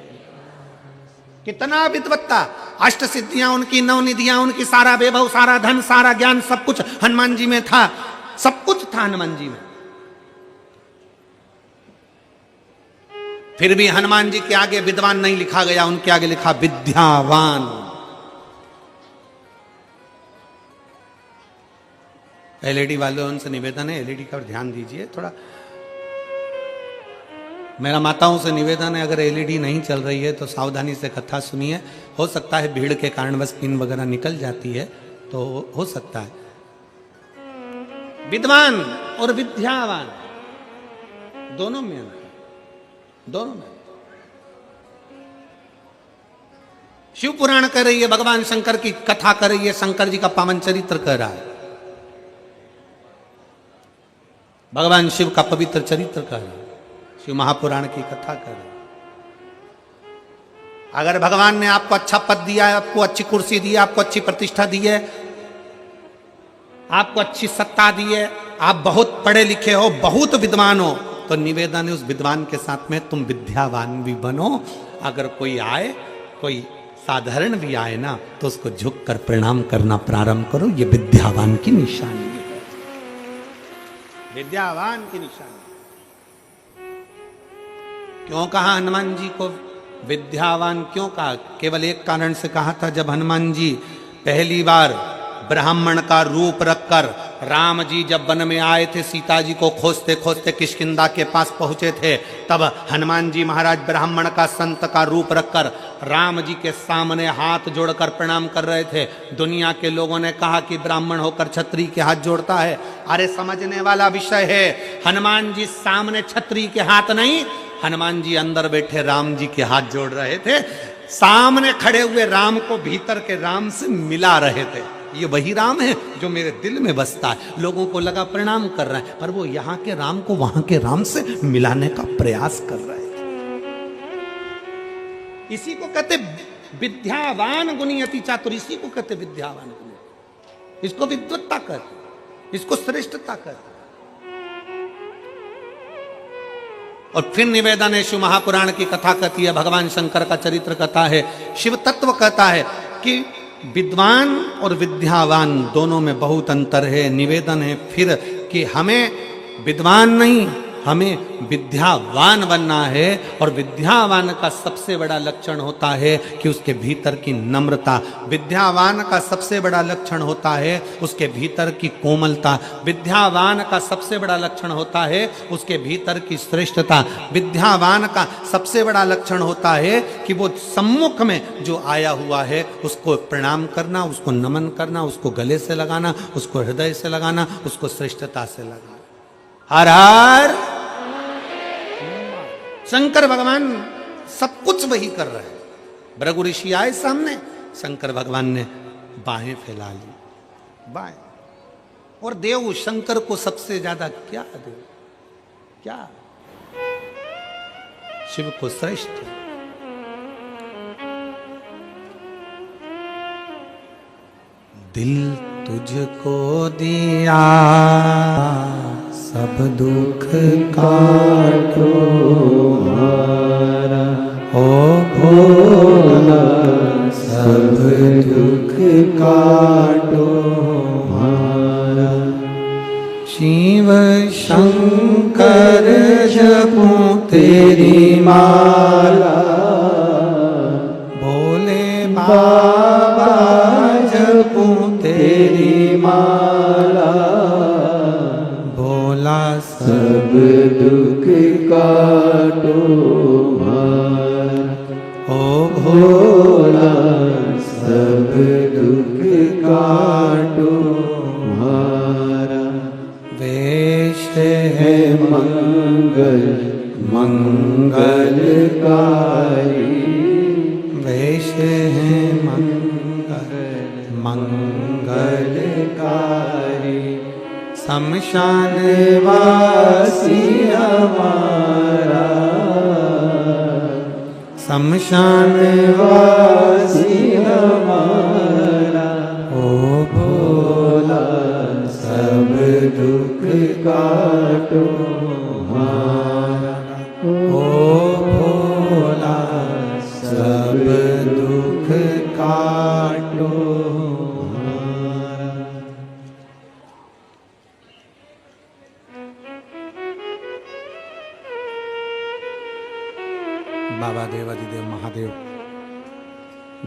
कितना विद्वत्ता, अष्ट सिद्धियां उनकी, नव निधियां उनकी, सारा वैभव, सारा धन, सारा ज्ञान, सब कुछ हनुमान जी में था। सब कुछ था हनुमान जी में। फिर भी हनुमान जी के आगे विद्वान नहीं लिखा गया, उनके आगे लिखा विद्यावान। एलईडी वालों उनसे निवेदन है, एलईडी का ध्यान दीजिए थोड़ा। मेरा माताओं से निवेदन है, अगर एलईडी नहीं चल रही है तो सावधानी से कथा सुनिए। हो सकता है भीड़ के कारण बस पिन वगैरह निकल जाती है, तो हो सकता है। विद्वान और विद्यावान दोनों में, दोनों में। शिव पुराण कर रही है, भगवान शंकर की कथा कर रही है, शंकर जी का पावन चरित्र कर रहा है, भगवान शिव का पवित्र चरित्र कर रहा है, शिव महापुराण की कथा कर रहा है। अगर भगवान ने आपको अच्छा पद दिया है, आपको अच्छी कुर्सी दी है, आपको अच्छी प्रतिष्ठा दी है, आपको अच्छी सत्ता दी है, आप बहुत पढ़े लिखे हो, बहुत विद्वान हो, तो निवेदन है उस विद्वान के साथ में तुम विद्यावान भी बनो। अगर कोई आए, कोई साधारण भी आए ना, तो उसको झुक कर प्रणाम करना प्रारंभ करो। ये विद्यावान की निशानी है, विद्यावान की निशानी। क्यों कहा हनुमान जी को विद्यावान? क्यों कहा? केवल एक कारण से कहा था। जब हनुमान जी पहली बार ब्राह्मण का रूप रखकर राम जी जब वन में आए थे, सीता जी को खोजते खोजते किष्किंधा के पास पहुंचे थे, तब हनुमान जी महाराज ब्राह्मण का, संत का रूप रखकर राम जी के सामने हाथ जोड़कर प्रणाम कर रहे थे। दुनिया के लोगों ने कहा कि ब्राह्मण होकर क्षत्रिय के हाथ जोड़ता है। अरे समझने वाला विषय है। हनुमान जी सामने क्षत्रिय के हाथ नहीं, हनुमान जी अंदर बैठे राम जी के हाथ जोड़ रहे थे। सामने खड़े हुए राम को भीतर के राम से मिला रहे थे। ये वही राम है जो मेरे दिल में बसता है। लोगों को लगा प्रणाम कर रहा है, पर वो यहाँ के राम को वहां के राम से मिलाने का प्रयास कर रहे थे। इसी को कहते विद्यावान गुणी अति चातुर। इसी को कहते विद्यावान गुणी। इसको विद्वत्ता कहते, इसको श्रेष्ठता कहते। और फिर निवेदन है, शिव महापुराण की कथा कहती है, भगवान शंकर का चरित्र कहता है, शिव तत्व कहता है कि विद्वान और विद्यावान दोनों में बहुत अंतर है। निवेदन है फिर कि हमें विद्वान नहीं, हमें विद्यावान बनना है। और विद्यावान का सबसे बड़ा लक्षण होता है कि उसके भीतर की नम्रता। विद्यावान का सबसे बड़ा लक्षण होता है उसके भीतर की कोमलता। विद्यावान का सबसे बड़ा लक्षण होता है उसके भीतर की श्रेष्ठता। विद्यावान का सबसे बड़ा लक्षण होता है कि वो सम्मुख में जो आया हुआ है उसको प्रणाम करना, उसको नमन करना, उसको गले से लगाना, उसको हृदय से लगाना, उसको श्रेष्ठता से लगाना। हर हर शंकर भगवान सब कुछ वही कर रहे हैं। भृगु ऋषि आए सामने, शंकर भगवान ने बाहें फैला ली, बाएं। और देव शंकर को सबसे ज्यादा क्या दे, क्या शिव को श्रेष्ठ। दिल तुझको दिया सब दुख काटो हमारा, ओ भोला सब दुख काटो हमारा। शिव शंकर जपूं तेरी माला, भोले बाबा जपूं तेरी माला, भोला सब दुख काटो मारा। ओ भोला सब दुख काटो मारा। वेश है मंगल मंगलकारी, वेश है मंगल मंगलकारी। शमशान वासी हमारा, शमशान वासी हमारा। ओ भोला सब दुख काटो हमारा। ओ भोला सब दुख काटो हमारा। बाबा देवादिदेव महादेव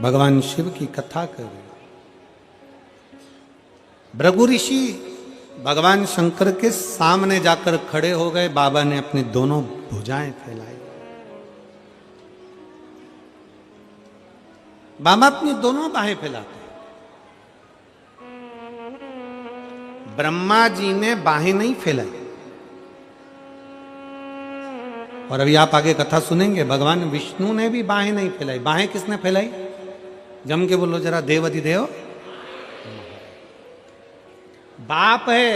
भगवान शिव की कथा कर रहे। भृगु ऋषि भगवान शंकर के सामने जाकर खड़े हो गए। बाबा ने अपनी दोनों भुजाएं फैलाई। बाबा अपनी दोनों बाहें फैलाते। ब्रह्मा जी ने बाहें नहीं फैलाई। और अभी आप आगे कथा सुनेंगे, भगवान विष्णु ने भी बाहें नहीं फैलाई। बाहें किसने फैलाई? जम के बोलो जरा, देवाधिदेव बाप है।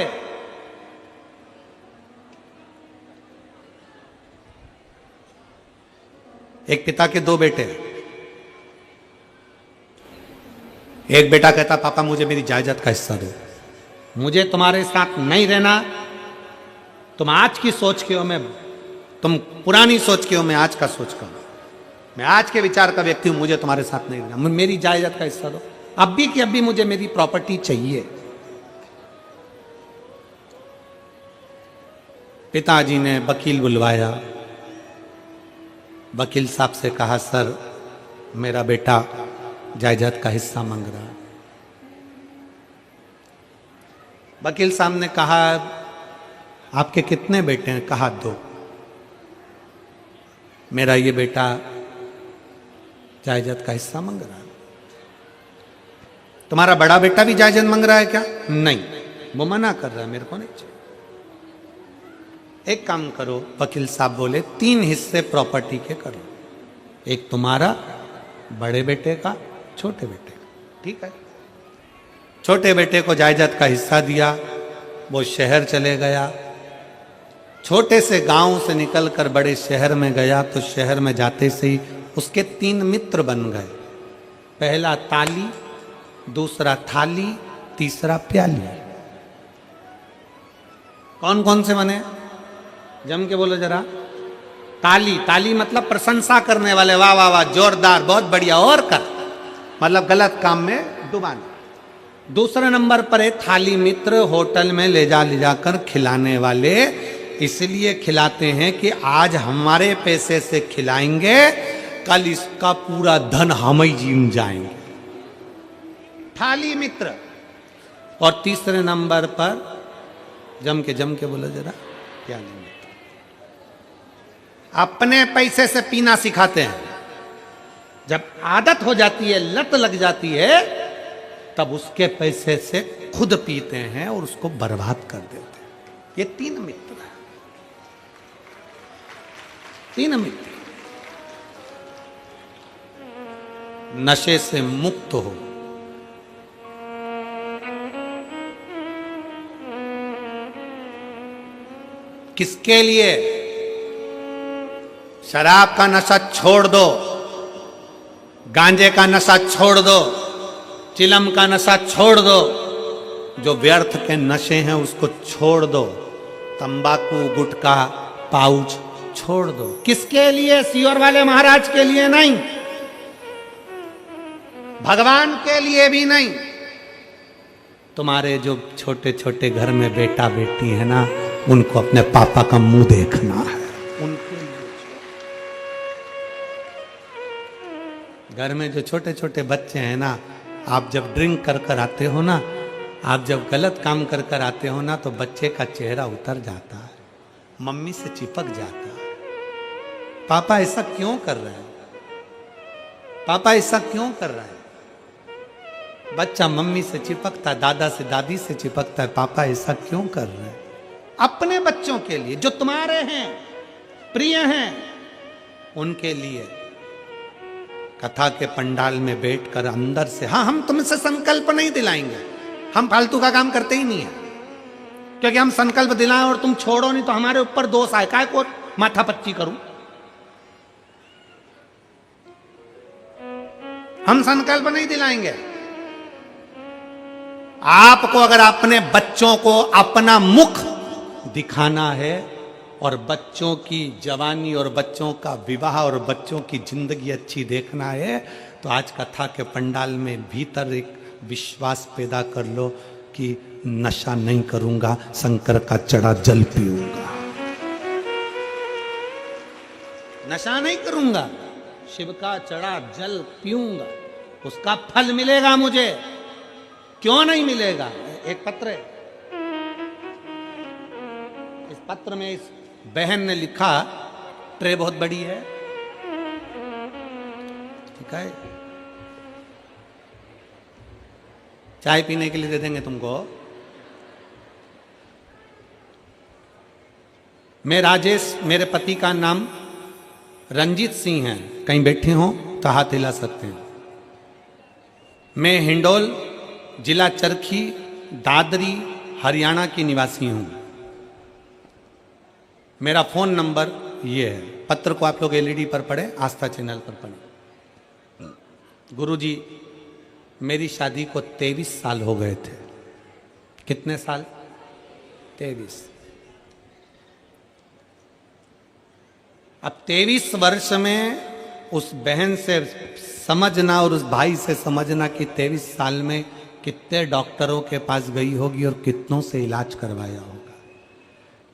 एक पिता के दो बेटे। एक बेटा कहता, पापा मुझे मेरी जायदाद का हिस्सा दो, मुझे तुम्हारे साथ नहीं रहना। तुम आज की सोच के हो, मैं तुम पुरानी सोच के हो, मैं आज का सोच का हूं, मैं आज के विचार का व्यक्ति हूं, मुझे तुम्हारे साथ नहीं रहना, मेरी जायदाद का हिस्सा दो। अब भी कि अभी मुझे मेरी प्रॉपर्टी चाहिए। पिताजी ने वकील बुलवाया। वकील साहब से कहा, सर मेरा बेटा जायदाद का हिस्सा मांग रहा। वकील साहब ने कहा, आपके कितने बेटे हैं? कहा, 2। मेरा ये बेटा जायदाद का हिस्सा मांग रहा है। तुम्हारा बड़ा बेटा भी जायदाद मांग रहा है क्या? नहीं, वो मना कर रहा है, मेरे को नहीं चाहिए। एक काम करो, वकील साहब बोले, 3 हिस्से प्रॉपर्टी के करो, एक तुम्हारा, बड़े बेटे का, छोटे बेटे का। ठीक है। छोटे बेटे को जायदाद का हिस्सा दिया। वो शहर चले गया। छोटे से गांव से निकलकर बड़े शहर में गया तो शहर में जाते से ही उसके 3 मित्र बन गए। पहला ताली, दूसरा थाली, तीसरा प्याली। कौन कौन से बने? जम के बोलो जरा। ताली, ताली मतलब प्रशंसा करने वाले, वाह वाह वाह, जोरदार, बहुत बढ़िया, और कर, मतलब गलत काम में डुबाना। दूसरे नंबर पर है थाली मित्र, होटल में ले जाकर खिलाने वाले। इसलिए खिलाते हैं कि आज हमारे पैसे से खिलाएंगे, कल इसका पूरा धन हम ही जीम जाएंगे। थाली मित्र। और तीसरे नंबर पर जम के बोलो जरा, प्याली मित्र। अपने पैसे से पीना सिखाते हैं। जब आदत हो जाती है, लत लग जाती है, तब उसके पैसे से खुद पीते हैं और उसको बर्बाद कर देते हैं। ये 3 मित्र हैं। 3 मित्र। नशे से मुक्त हो, किसके लिए? शराब का नशा छोड़ दो, गांजे का नशा छोड़ दो, चिलम का नशा छोड़ दो, जो व्यर्थ के नशे हैं उसको छोड़ दो, तंबाकू, गुटखा, पाउच छोड़ दो। किसके लिए? सियोर वाले महाराज के लिए नहीं, भगवान के लिए भी नहीं। तुम्हारे जो छोटे छोटे घर में बेटा बेटी है ना, उनको अपने पापा का मुंह देखना है, उनके लिए। घर में जो छोटे छोटे बच्चे हैं ना, आप जब ड्रिंक कर कर आते हो ना, आप जब गलत काम कर कर आते हो ना, तो बच्चे का चेहरा उतर जाता है, मम्मी से चिपक जाता है। पापा ऐसा क्यों कर रहे हैं? पापा ऐसा क्यों कर रहे हैं? बच्चा मम्मी से चिपकता है, दादा से दादी से चिपकता है। पापा ऐसा क्यों कर रहे हैं? अपने बच्चों के लिए, जो तुम्हारे हैं, प्रिय हैं, उनके लिए कथा के पंडाल में बैठकर अंदर से, हाँ हम तुमसे संकल्प नहीं दिलाएंगे, हम फालतू का काम करते ही नहीं है, क्योंकि हम संकल्प दिलाएं और तुम छोड़ो नहीं तो हमारे ऊपर दोष आए, काय को माथा पच्ची करूं। हम संकल्प नहीं दिलाएंगे। आपको अगर अपने बच्चों को अपना मुख दिखाना है और बच्चों की जवानी और बच्चों का विवाह और बच्चों की जिंदगी अच्छी देखना है, तो आज कथा के पंडाल में भीतर एक विश्वास पैदा कर लो कि नशा नहीं करूंगा, शंकर का चढ़ा जल पीऊंगा। नशा नहीं करूंगा, शिव का चढ़ा जल पीऊंगा, उसका फल मिलेगा मुझे। क्यों नहीं मिलेगा? एक पत्र है, इस पत्र में इस बहन ने लिखा, ट्रे बहुत बड़ी है, ठीक है, चाय पीने के लिए दे देंगे तुमको। मैं राजेश, मेरे पति का नाम रंजीत सिंह है, कहीं बैठे हो तो हाथ हिला सकते हैं। मैं हिंडोल, जिला चरखी, दादरी, हरियाणा की निवासी हूं। मेरा फोन नंबर ये है। पत्र को आप लोग एलईडी पर पढ़े, आस्था चैनल पर पढ़े। गुरुजी, मेरी शादी को 23 साल हो गए थे। कितने साल? 23। अब 23 वर्ष में उस बहन से समझना और उस भाई से समझना कि 23 साल में कितने डॉक्टरों के पास गई होगी और कितनों से इलाज करवाया होगा,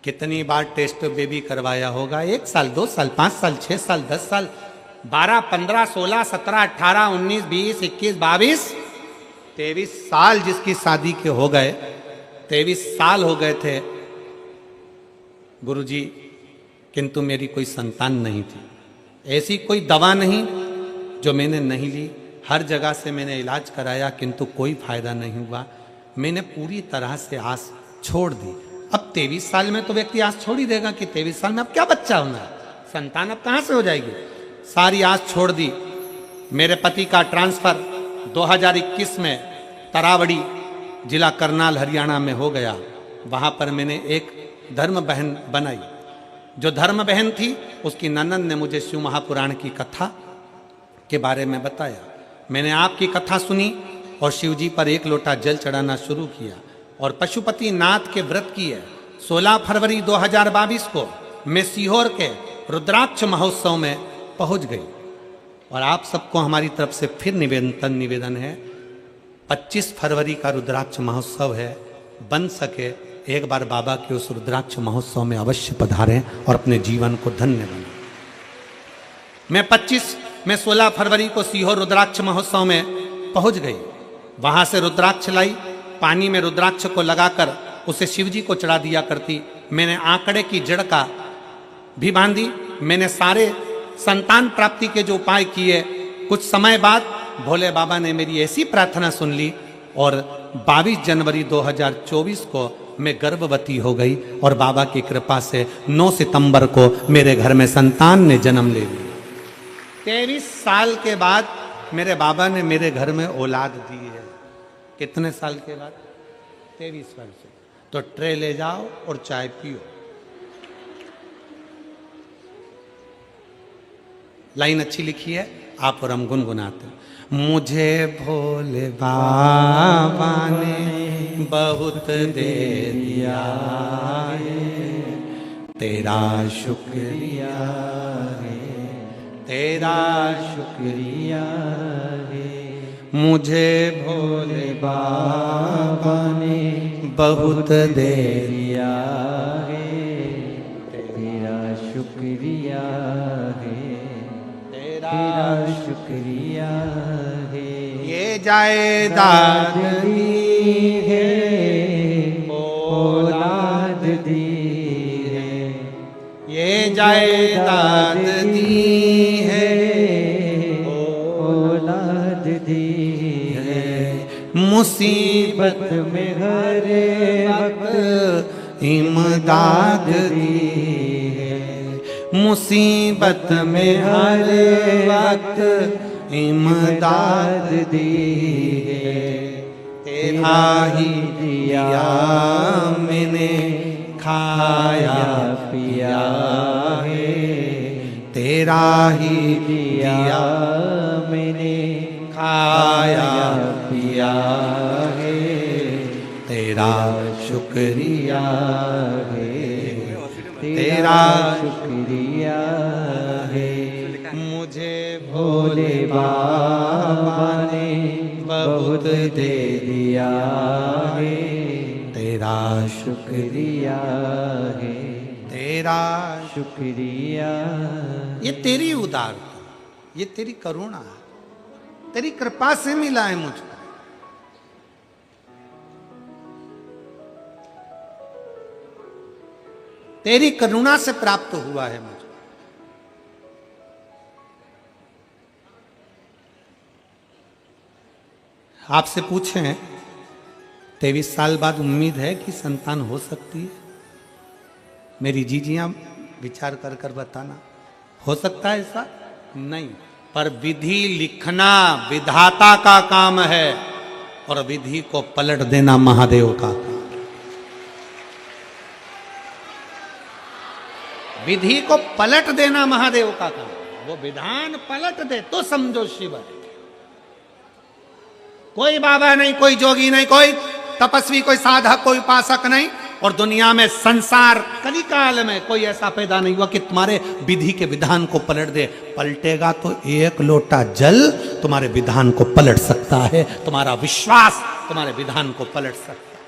कितनी बार टेस्ट बेबी करवाया होगा। 1 साल, 2 साल, 5 साल, 6 साल, 10 साल, 12, 15, 16, 17, 18, 19, 20, 21, 22, 23 साल जिसकी शादी के हो गए, 23 साल हो गए थे गुरुजी, किंतु मेरी कोई संतान नहीं थी। ऐसी कोई दवा नहीं जो मैंने नहीं ली, हर जगह से मैंने इलाज कराया किंतु कोई फायदा नहीं हुआ। मैंने पूरी तरह से आस छोड़ दी। अब 23 साल में तो व्यक्ति आस छोड़ ही देगा कि 23 साल में अब क्या बच्चा होना है, संतान अब कहां से हो जाएगी। सारी आस छोड़ दी। मेरे पति का ट्रांसफर 2021 में तरावड़ी, जिला करनाल, हरियाणा में हो गया। वहां पर मैंने एक धर्म बहन बनाई। जो धर्म बहन थी उसकी ननद ने मुझे शिव महापुराण की कथा के बारे में बताया। मैंने आपकी कथा सुनी और शिव जी पर 1 लोटा जल चढ़ाना शुरू किया और पशुपति नाथ के व्रत किए। 16 फरवरी 2022 को मैं सीहोर के रुद्राक्ष महोत्सव में पहुंच गई। और आप सबको हमारी तरफ से फिर निवेदन है, 25 फरवरी का रुद्राक्ष महोत्सव है, बन सके एक बार बाबा के उस रुद्राक्ष महोत्सव में अवश्य पधारें और अपने जीवन को धन्य बनाएं। मैं 16 फरवरी को सीहोर रुद्राक्ष महोत्सव में पहुंच गई। वहां से रुद्राक्ष लाई, पानी में रुद्राक्ष को लगाकर उसे शिवजी को चढ़ा दिया करती। मैंने आंकड़े की जड़ का भी बांधी। मैंने सारे संतान प्राप्ति के जो उपाय किए। कुछ समय बाद भोले बाबा ने मेरी ऐसी प्रार्थना सुन ली और 22 जनवरी 2024 को मैं गर्भवती हो गई और बाबा की कृपा से 9 सितंबर को मेरे घर में संतान ने जन्म ले लिया। 23 साल के बाद मेरे बाबा ने मेरे घर में औलाद दी है। कितने साल के बाद? 23 वर्ष। तो ट्रे ले जाओ और चाय पियो। लाइन अच्छी लिखी है, आप और हम गुनगुनाते। मुझे भोले बाबा ने बहुत दे दिया है, तेरा शुक्रिया है, तेरा शुक्रिया है। मुझे भोले बाबा ने बहुत दे दिया है, तेरा शुक्रिया है, तेरा तेरा शुक्रिया है। ये जायदाद दी है, औलाद दी है, ये जायदाद दी है, औलाद दी है। मुसीबत में हर वक्त इमदाद दी है, मुसीबत में हर वक्त इमदाद दी है। तेरा ही दिया मैंने खाया पिया है, तेरा ही दिया मैंने खाया पिया है, तेरा शुक्रिया है, तेरा शुक्रिया है। मुझे भोले बाबा ने बहुत दे दिया है, तेरा शुक्रिया है, तेरा शुक्रिया। ये तेरी उदारता, ये तेरी करुणा है, तेरी कृपा से मिला है मुझको। तेरी करुणा से प्राप्त हुआ है मुझको। आपसे पूछें 23 साल बाद उम्मीद है कि संतान हो सकती है? मेरी जीजियां विचार कर कर बताना, हो सकता है ऐसा? नहीं, पर विधि लिखना विधाता का काम है और विधि को पलट देना महादेव का काम। विधि को पलट देना महादेव का काम। वो विधान पलट दे तो समझो शिव है। कोई बाबा नहीं, कोई जोगी नहीं, कोई तपस्वी, कोई साधक, कोई उपासक नहीं। और दुनिया में संसार कलिकाल में कोई ऐसा पैदा नहीं हुआ कि तुम्हारे विधि के विधान को पलट दे। पलटेगा तो एक लोटा जल तुम्हारे विधान को पलट सकता है, तुम्हारा विश्वास तुम्हारे विधान को पलट सकता है।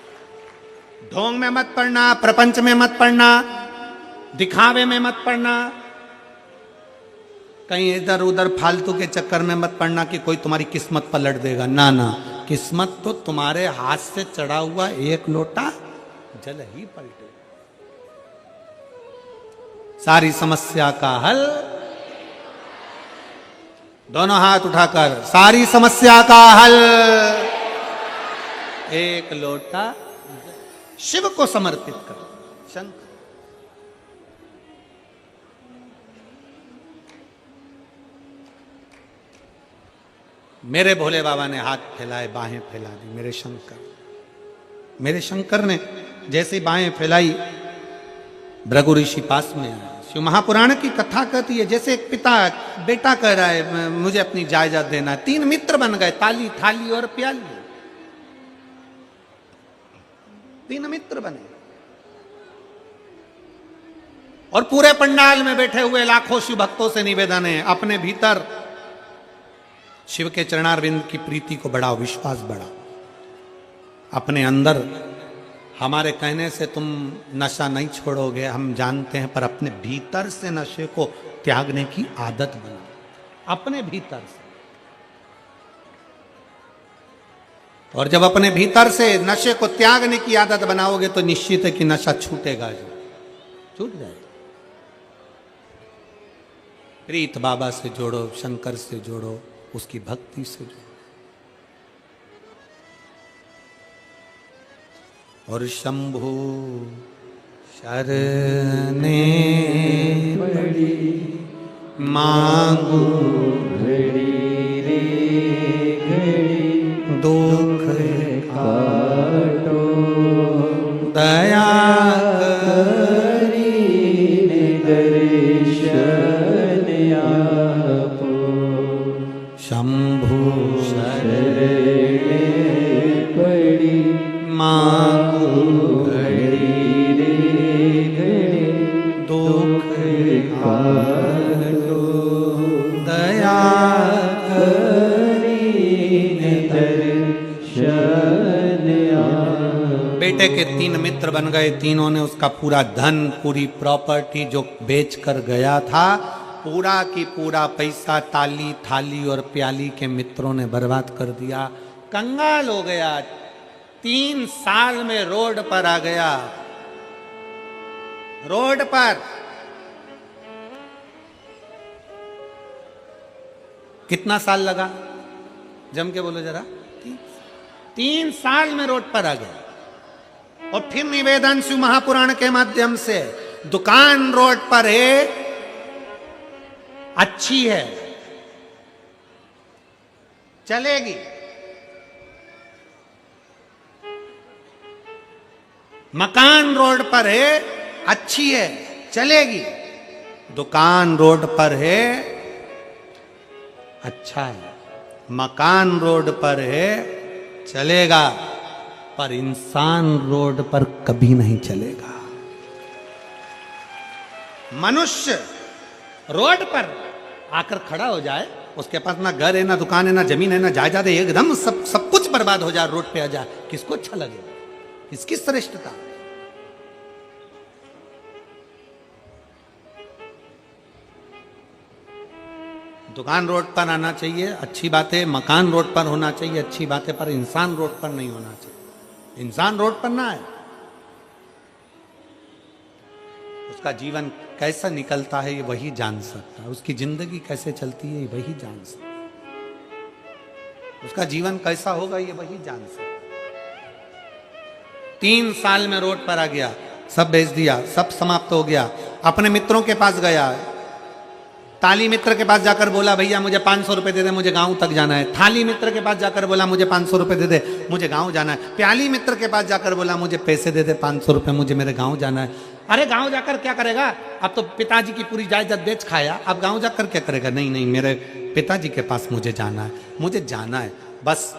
ढोंग में मत पड़ना, प्रपंच में मत पड़ना, दिखावे में मत पड़ना, कहीं इधर उधर फालतू के चक्कर में मत पड़ना कि कोई तुम्हारी किस्मत पलट देगा। ना ना, किस्मत तो तुम्हारे हाथ से चढ़ा हुआ एक लोटा जल ही पलटे। सारी समस्या का हल, दोनों हाथ उठाकर, सारी समस्या का हल एक लोटा शिव को समर्पित कर। शंकर मेरे भोले बाबा ने हाथ फैलाए, बाहें फैला दी। मेरे शंकर ने जैसे बाहें फैलाई, भृगु ऋषि पास में आए। शिव महापुराण की कथा कहती है जैसे एक पिता बेटा कह रहा है मुझे अपनी जायदाद देना। 3 मित्र बन गए, ताली, थाली और प्याली। 3 मित्र बने और पूरे पंडाल में बैठे हुए लाखों शिव भक्तों से निवेदन है, अपने भीतर शिव के चरणारविंद की प्रीति को बढ़ाओ, विश्वास बढ़ाओ। अपने अंदर हमारे कहने से तुम नशा नहीं छोड़ोगे, हम जानते हैं, पर अपने भीतर से नशे को त्यागने की आदत बनाओ, अपने भीतर से। और जब अपने भीतर से नशे को त्यागने की आदत बनाओगे तो निश्चित है कि नशा छूटेगा, जो छूट जाएगा। प्रीत बाबा से जोड़ो, शंकर से जोड़ो, उसकी भक्ति से जोड़ो। और शंभु शरणे पड़ी मांगू घड़ी रे घड़ी, दुख काटो दया करीने दर्शन आपो। शंभु शरणे पड़ी मांगू घड़ी रे घड़ी, दुख काटो दया करीने दर्शन आपो। बेटे के 3 मित्र बन गए। तीनों ने उसका पूरा धन, पूरी प्रॉपर्टी जो बेच कर गया था, पूरा की पूरा पैसा ताली थाली और प्याली के मित्रों ने बर्बाद कर दिया। कंगाल हो गया, 3 साल में रोड पर आ गया। रोड पर कितना साल लगा? जम के बोलो जरा। 3 साल में रोड पर आ गया। और फिर निवेदन शिव महापुराण के माध्यम से, दुकान रोड पर है, अच्छी है, चलेगी। मकान रोड पर है, अच्छी है, चलेगी। दुकान रोड पर है, अच्छा है, मकान रोड पर है, चलेगा, पर इंसान रोड पर कभी नहीं चलेगा। मनुष्य रोड पर आकर खड़ा हो जाए, उसके पास ना घर है, ना दुकान है, ना जमीन है, ना जायदाद है, एकदम सब कुछ बर्बाद हो जाए, रोड पे आ जाए, किसको अच्छा लगेगा? किसकी श्रेष्ठता? दुकान रोड पर आना चाहिए, अच्छी बात है। मकान रोड पर होना चाहिए, अच्छी बात है, पर इंसान रोड पर नहीं होना चाहिए। इंसान रोड पर ना आए। उसका जीवन कैसा निकलता है ये वही जान सकता है, उसकी जिंदगी कैसे चलती है ये वही जान सकता है, उसका जीवन कैसा होगा ये वही जान सकता है। 3 साल में रोड पर आ गया, सब बेच दिया, सब समाप्त हो गया। अपने मित्रों के पास गया, ताली मित्र के पास जाकर बोला भैया मुझे 500 रुपए दे दे, मुझे गांव तक जाना है। थाली मित्र के पास जाकर बोला मुझे 500 रुपए दे दे, मुझे गांव जाना है। प्याली मित्र के पास जाकर बोला मुझे पैसे दे दे 500 रुपए, मुझे मेरे गांव जाना है। अरे गांव जाकर क्या करेगा? अब तो पिताजी की पूरी जायदाद बेच खाया, अब गांव जाकर क्या करेगा? नहीं नहीं, मेरे पिताजी के पास मुझे जाना है, मुझे जाना है। बस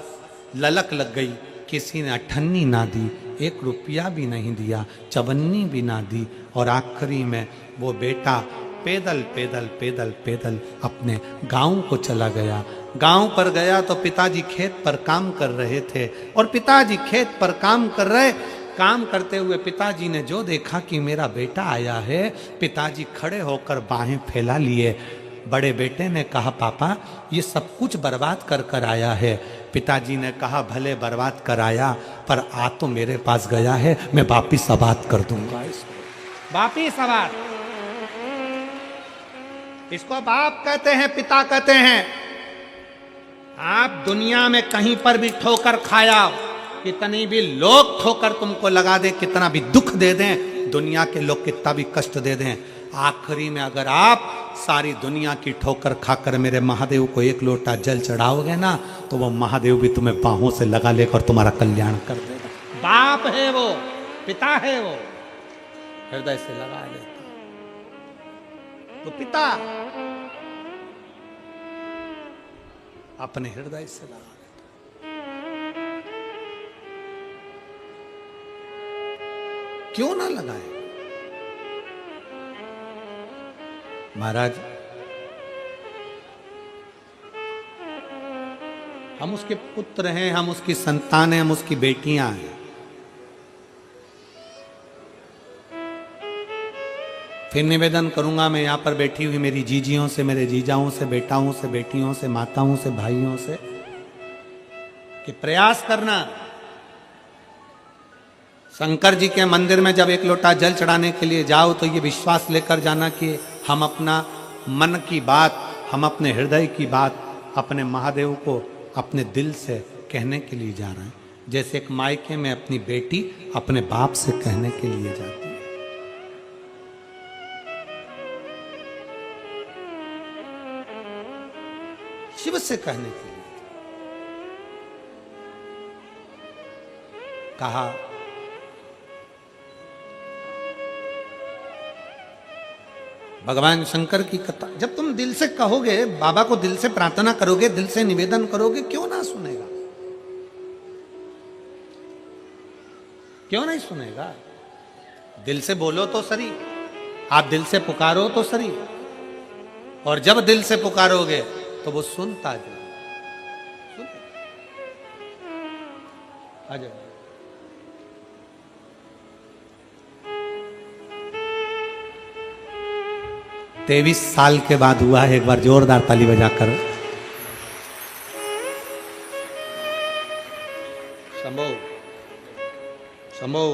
ललक लग गई, किसी ने अठन्नी ना दी, 1 रुपया भी नहीं दिया, चवन्नी भी ना दी। और आखिरी में वो बेटा पैदल पैदल पैदल पैदल अपने गांव को चला गया। गांव पर गया तो पिताजी खेत पर काम कर रहे थे, और पिताजी खेत पर काम कर रहे, काम करते हुए पिताजी ने जो देखा कि मेरा बेटा आया है, पिताजी खड़े होकर बाहें फैला लिए। बड़े बेटे ने कहा पापा ये सब कुछ बर्बाद कर कर आया है। पिताजी ने कहा भले बर्बाद कर आया, पर आ तो मेरे पास गया है, मैं वापिस आबाद कर दूंगा इसको। वापिस आबाद, इसको बाप कहते हैं, पिता कहते हैं। आप दुनिया में कहीं पर भी ठोकर खाया, कितनी भी लोग ठोकर तुमको लगा दे, कितना भी दुख दे दें, दुनिया के लोग कितना भी कष्ट दे दें, आखिरी में अगर आप सारी दुनिया की ठोकर खाकर मेरे महादेव को 1 लोटा जल चढ़ाओगे ना, तो वो महादेव भी तुम्हें बाहों से लगा लेकर तुम्हारा कल्याण कर देगा। बाप है वो, पिता है वो, हृदय से लगा लेता तो पिता अपने हृदय से लगा लेता। क्यों ना लगाए? महाराज हम उसके पुत्र हैं, हम उसकी संतान हैं, हम उसकी बेटियां हैं। फिर निवेदन करूंगा मैं यहां पर बैठी हुई मेरी जीजियों से, मेरे जीजाओं से, बेटाओं से, बेटियों से, माताओं से, भाइयों से, कि प्रयास करना, शंकर जी के मंदिर में जब 1 लोटा जल चढ़ाने के लिए जाओ तो ये विश्वास लेकर जाना कि हम अपना मन की बात, हम अपने हृदय की बात अपने महादेव को अपने दिल से कहने के लिए जा रहे हैं, जैसे एक मायके में अपनी बेटी अपने बाप से कहने के लिए जाती है। शिव से कहने के लिए कहा। भगवान शंकर की कथा जब तुम दिल से कहोगे, बाबा को दिल से प्रार्थना करोगे, दिल से निवेदन करोगे, क्यों ना सुनेगा? क्यों नहीं सुनेगा? दिल से बोलो तो सही, आप दिल से पुकारो तो सही, और जब दिल से पुकारोगे तो वो सुनता जाए। आ जाओ। 23 साल के बाद हुआ है। एक बार जोरदार ताली बजाकर। शंभो शंभो।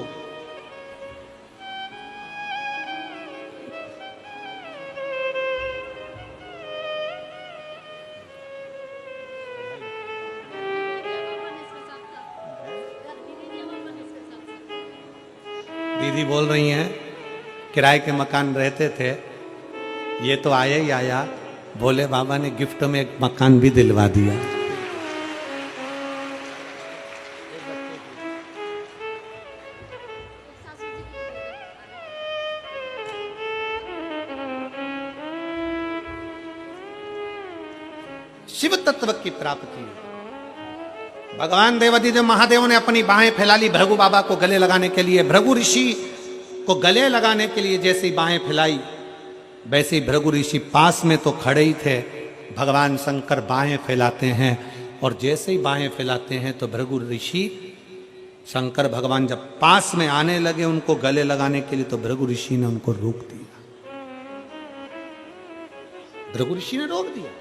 दीदी बोल रही हैं किराए के मकान रहते थे, ये तो आया ही आया, भोले बाबा ने गिफ्ट में एक मकान भी दिलवा दिया। शिव तत्व की प्राप्ति। भगवान देवाधिदेव महादेव ने अपनी बाहें फैला ली भृगु बाबा को गले लगाने के लिए। भृगु ऋषि को गले लगाने के लिए जैसे ही बाहें फैलाई, वैसे ही भृगु ऋषि पास में तो खड़े ही थे। भगवान शंकर बाहें फैलाते हैं और जैसे ही बाहें फैलाते हैं तो भृगु ऋषि शंकर भगवान जब पास में आने लगे उनको गले लगाने के लिए, तो भृगु ऋषि ने उनको रोक दिया। भृगु ऋषि ने रोक दिया।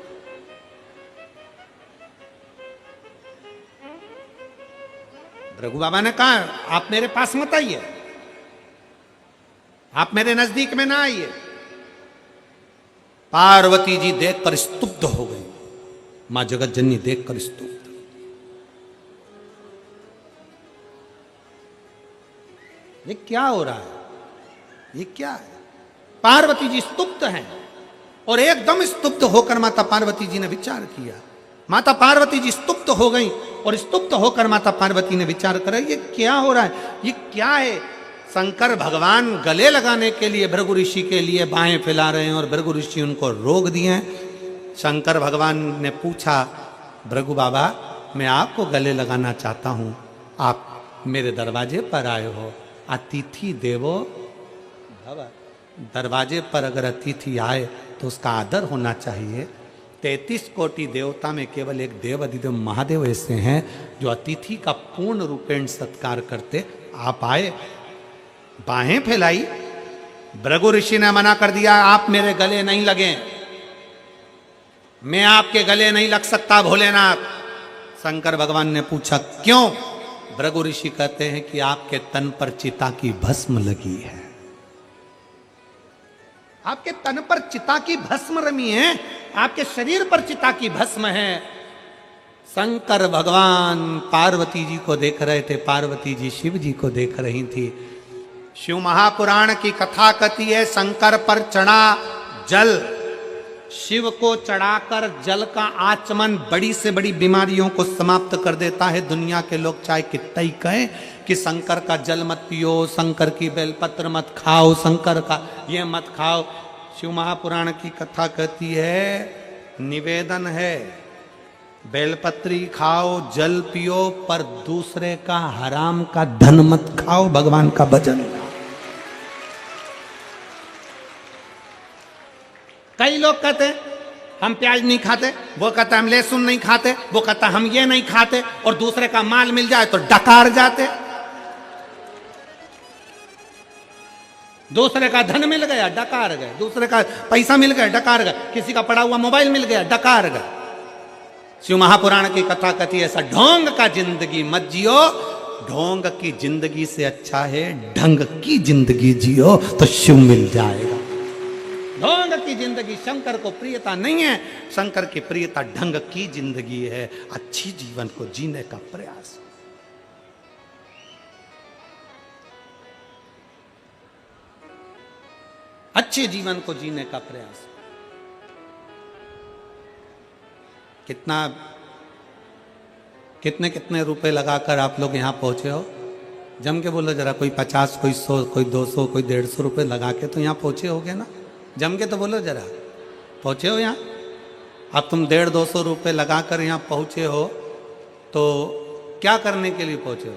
भृगु बाबा ने कहा आप मेरे पास मत आइए, आप मेरे नजदीक में ना आइए। पार्वती जी देखकर स्तुब्ध हो गई, मां जगत जननी देखकर स्तुब्ध। ये क्या हो रहा है, ये क्या है? पार्वती जी स्तुब्ध हैं और एकदम स्तुब्ध होकर माता पार्वती जी ने विचार किया। माता पार्वती जी स्तुब्ध हो गई और स्तुब्ध होकर माता पार्वती ने विचार करा ये क्या हो रहा है, ये क्या है? शंकर भगवान गले लगाने के लिए भृगु ऋषि के लिए बाहें फैला रहे हैं और भृगु ऋषि उनको रोक दिए हैं। शंकर भगवान ने पूछा भृगु बाबा मैं आपको गले लगाना चाहता हूं, आप मेरे दरवाजे पर आए हो, अतिथि देवो भव। दरवाजे पर अगर अतिथि आए तो उसका आदर होना चाहिए। 33 कोटि देवता में केवल एक देव अधिदेव महादेव ऐसे हैं जो अतिथि का पूर्ण रूपेण सत्कार करते। आप आए, बाहें फैलाई, भृगु ऋषि ने मना कर दिया आप मेरे गले नहीं लगे, मैं आपके गले नहीं लग सकता भोलेनाथ। शंकर भगवान ने पूछा क्यों? भृगु ऋषि कहते हैं कि आपके तन पर चिता की भस्म लगी है, आपके तन पर चिता की भस्म रमी है, आपके शरीर पर चिता की भस्म है। शंकर भगवान पार्वती जी को देख रहे थे, पार्वती जी शिव जी को देख रही थी। शिव महापुराण की कथा कहती है शंकर पर चढ़ा जल, शिव को चढ़ाकर जल का आचमन बड़ी से बड़ी बीमारियों को समाप्त कर देता है। दुनिया के लोग चाहे कितना ही कहें कि शंकर का जल मत पियो, शंकर की बेलपत्र मत खाओ, शंकर का ये मत खाओ। शिव महापुराण की कथा कहती है निवेदन है बेलपत्री खाओ, जल पियो, पर दूसरे का हराम का धन मत खाओ, भगवान का भजन। कई लोग कहते हैं हम प्याज नहीं खाते, वो कहता हम लहसुन नहीं खाते, वो कहता हम ये नहीं खाते, और दूसरे का माल मिल जाए तो डकार जाते। दूसरे का धन मिल गया डकार गए, दूसरे का पैसा मिल गया डकार गए, किसी का पड़ा हुआ मोबाइल मिल गया डकार गए। शिव महापुराण की कथा कहती है ऐसा ढोंग का जिंदगी मत जियो, ढोंग की जिंदगी से अच्छा है ढंग की जिंदगी जियो तो शिव मिल जाएगा। ढोंग की जिंदगी शंकर को प्रियता नहीं है, शंकर की प्रियता ढंग की जिंदगी है, अच्छी जीवन को जीने का प्रयास। अच्छे जीवन को जीने का प्रयास। कितने कितने रुपए लगाकर आप लोग यहां पहुंचे हो? जम के बोलो जरा, कोई 50, कोई 100, कोई 200, कोई 150 रुपए लगा के तो यहां पहुंचे होगे ना? जम के तो बोलो जरा, पहुंचे हो यहाँ? अब तुम 150-200 रुपए लगाकर यहाँ पहुंचे हो तो क्या करने के लिए पहुंचे हो?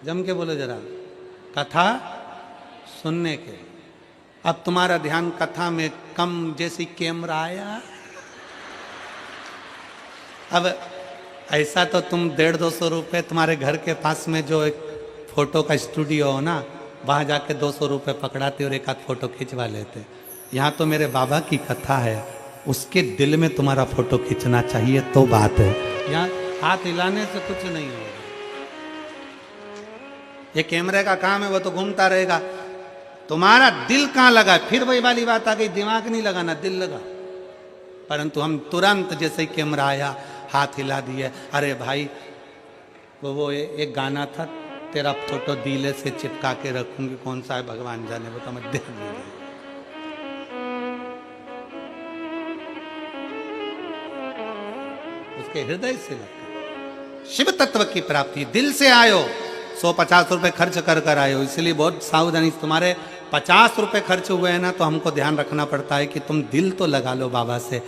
जम के बोलो जरा, कथा सुनने के। अब तुम्हारा ध्यान कथा में कम, जैसे कैमरा आया। अब ऐसा तो तुम 150-200 रुपये तुम्हारे घर के पास में जो एक फोटो का स्टूडियो हो ना, वहाँ जाके 200 रुपये पकड़ाते और एक आध फोटो खिंचवा लेते। यहाँ तो मेरे बाबा की कथा है, उसके दिल में तुम्हारा फोटो खींचना चाहिए तो बात है। यहाँ हाथ हिलाने से कुछ नहीं होगा। ये कैमरे का काम है, वो तो घूमता रहेगा। तुम्हारा दिल कहाँ लगा? फिर वही वाली बात आ गई, दिमाग नहीं लगाना, दिल लगा। परंतु हम तुरंत जैसे ही कैमरा आया हाथ हिला दिए। अरे भाई वो एक गाना था, तेरा फोटो दिले से चिपका के रखूंगी, कौन सा है भगवान जाने, वो तो मैं देख लूंगी। उसके हृदय से लगता। शिव तत्व की प्राप्ति दिल से आयो। 150 रुपए खर्च कर कर आयो, इसलिए बहुत सावधानी। तुम्हारे 50 रुपए खर्च हुए हैं ना, तो हमको ध्यान रखना पड़ता है कि तुम दिल तो लगा लो बाबा से।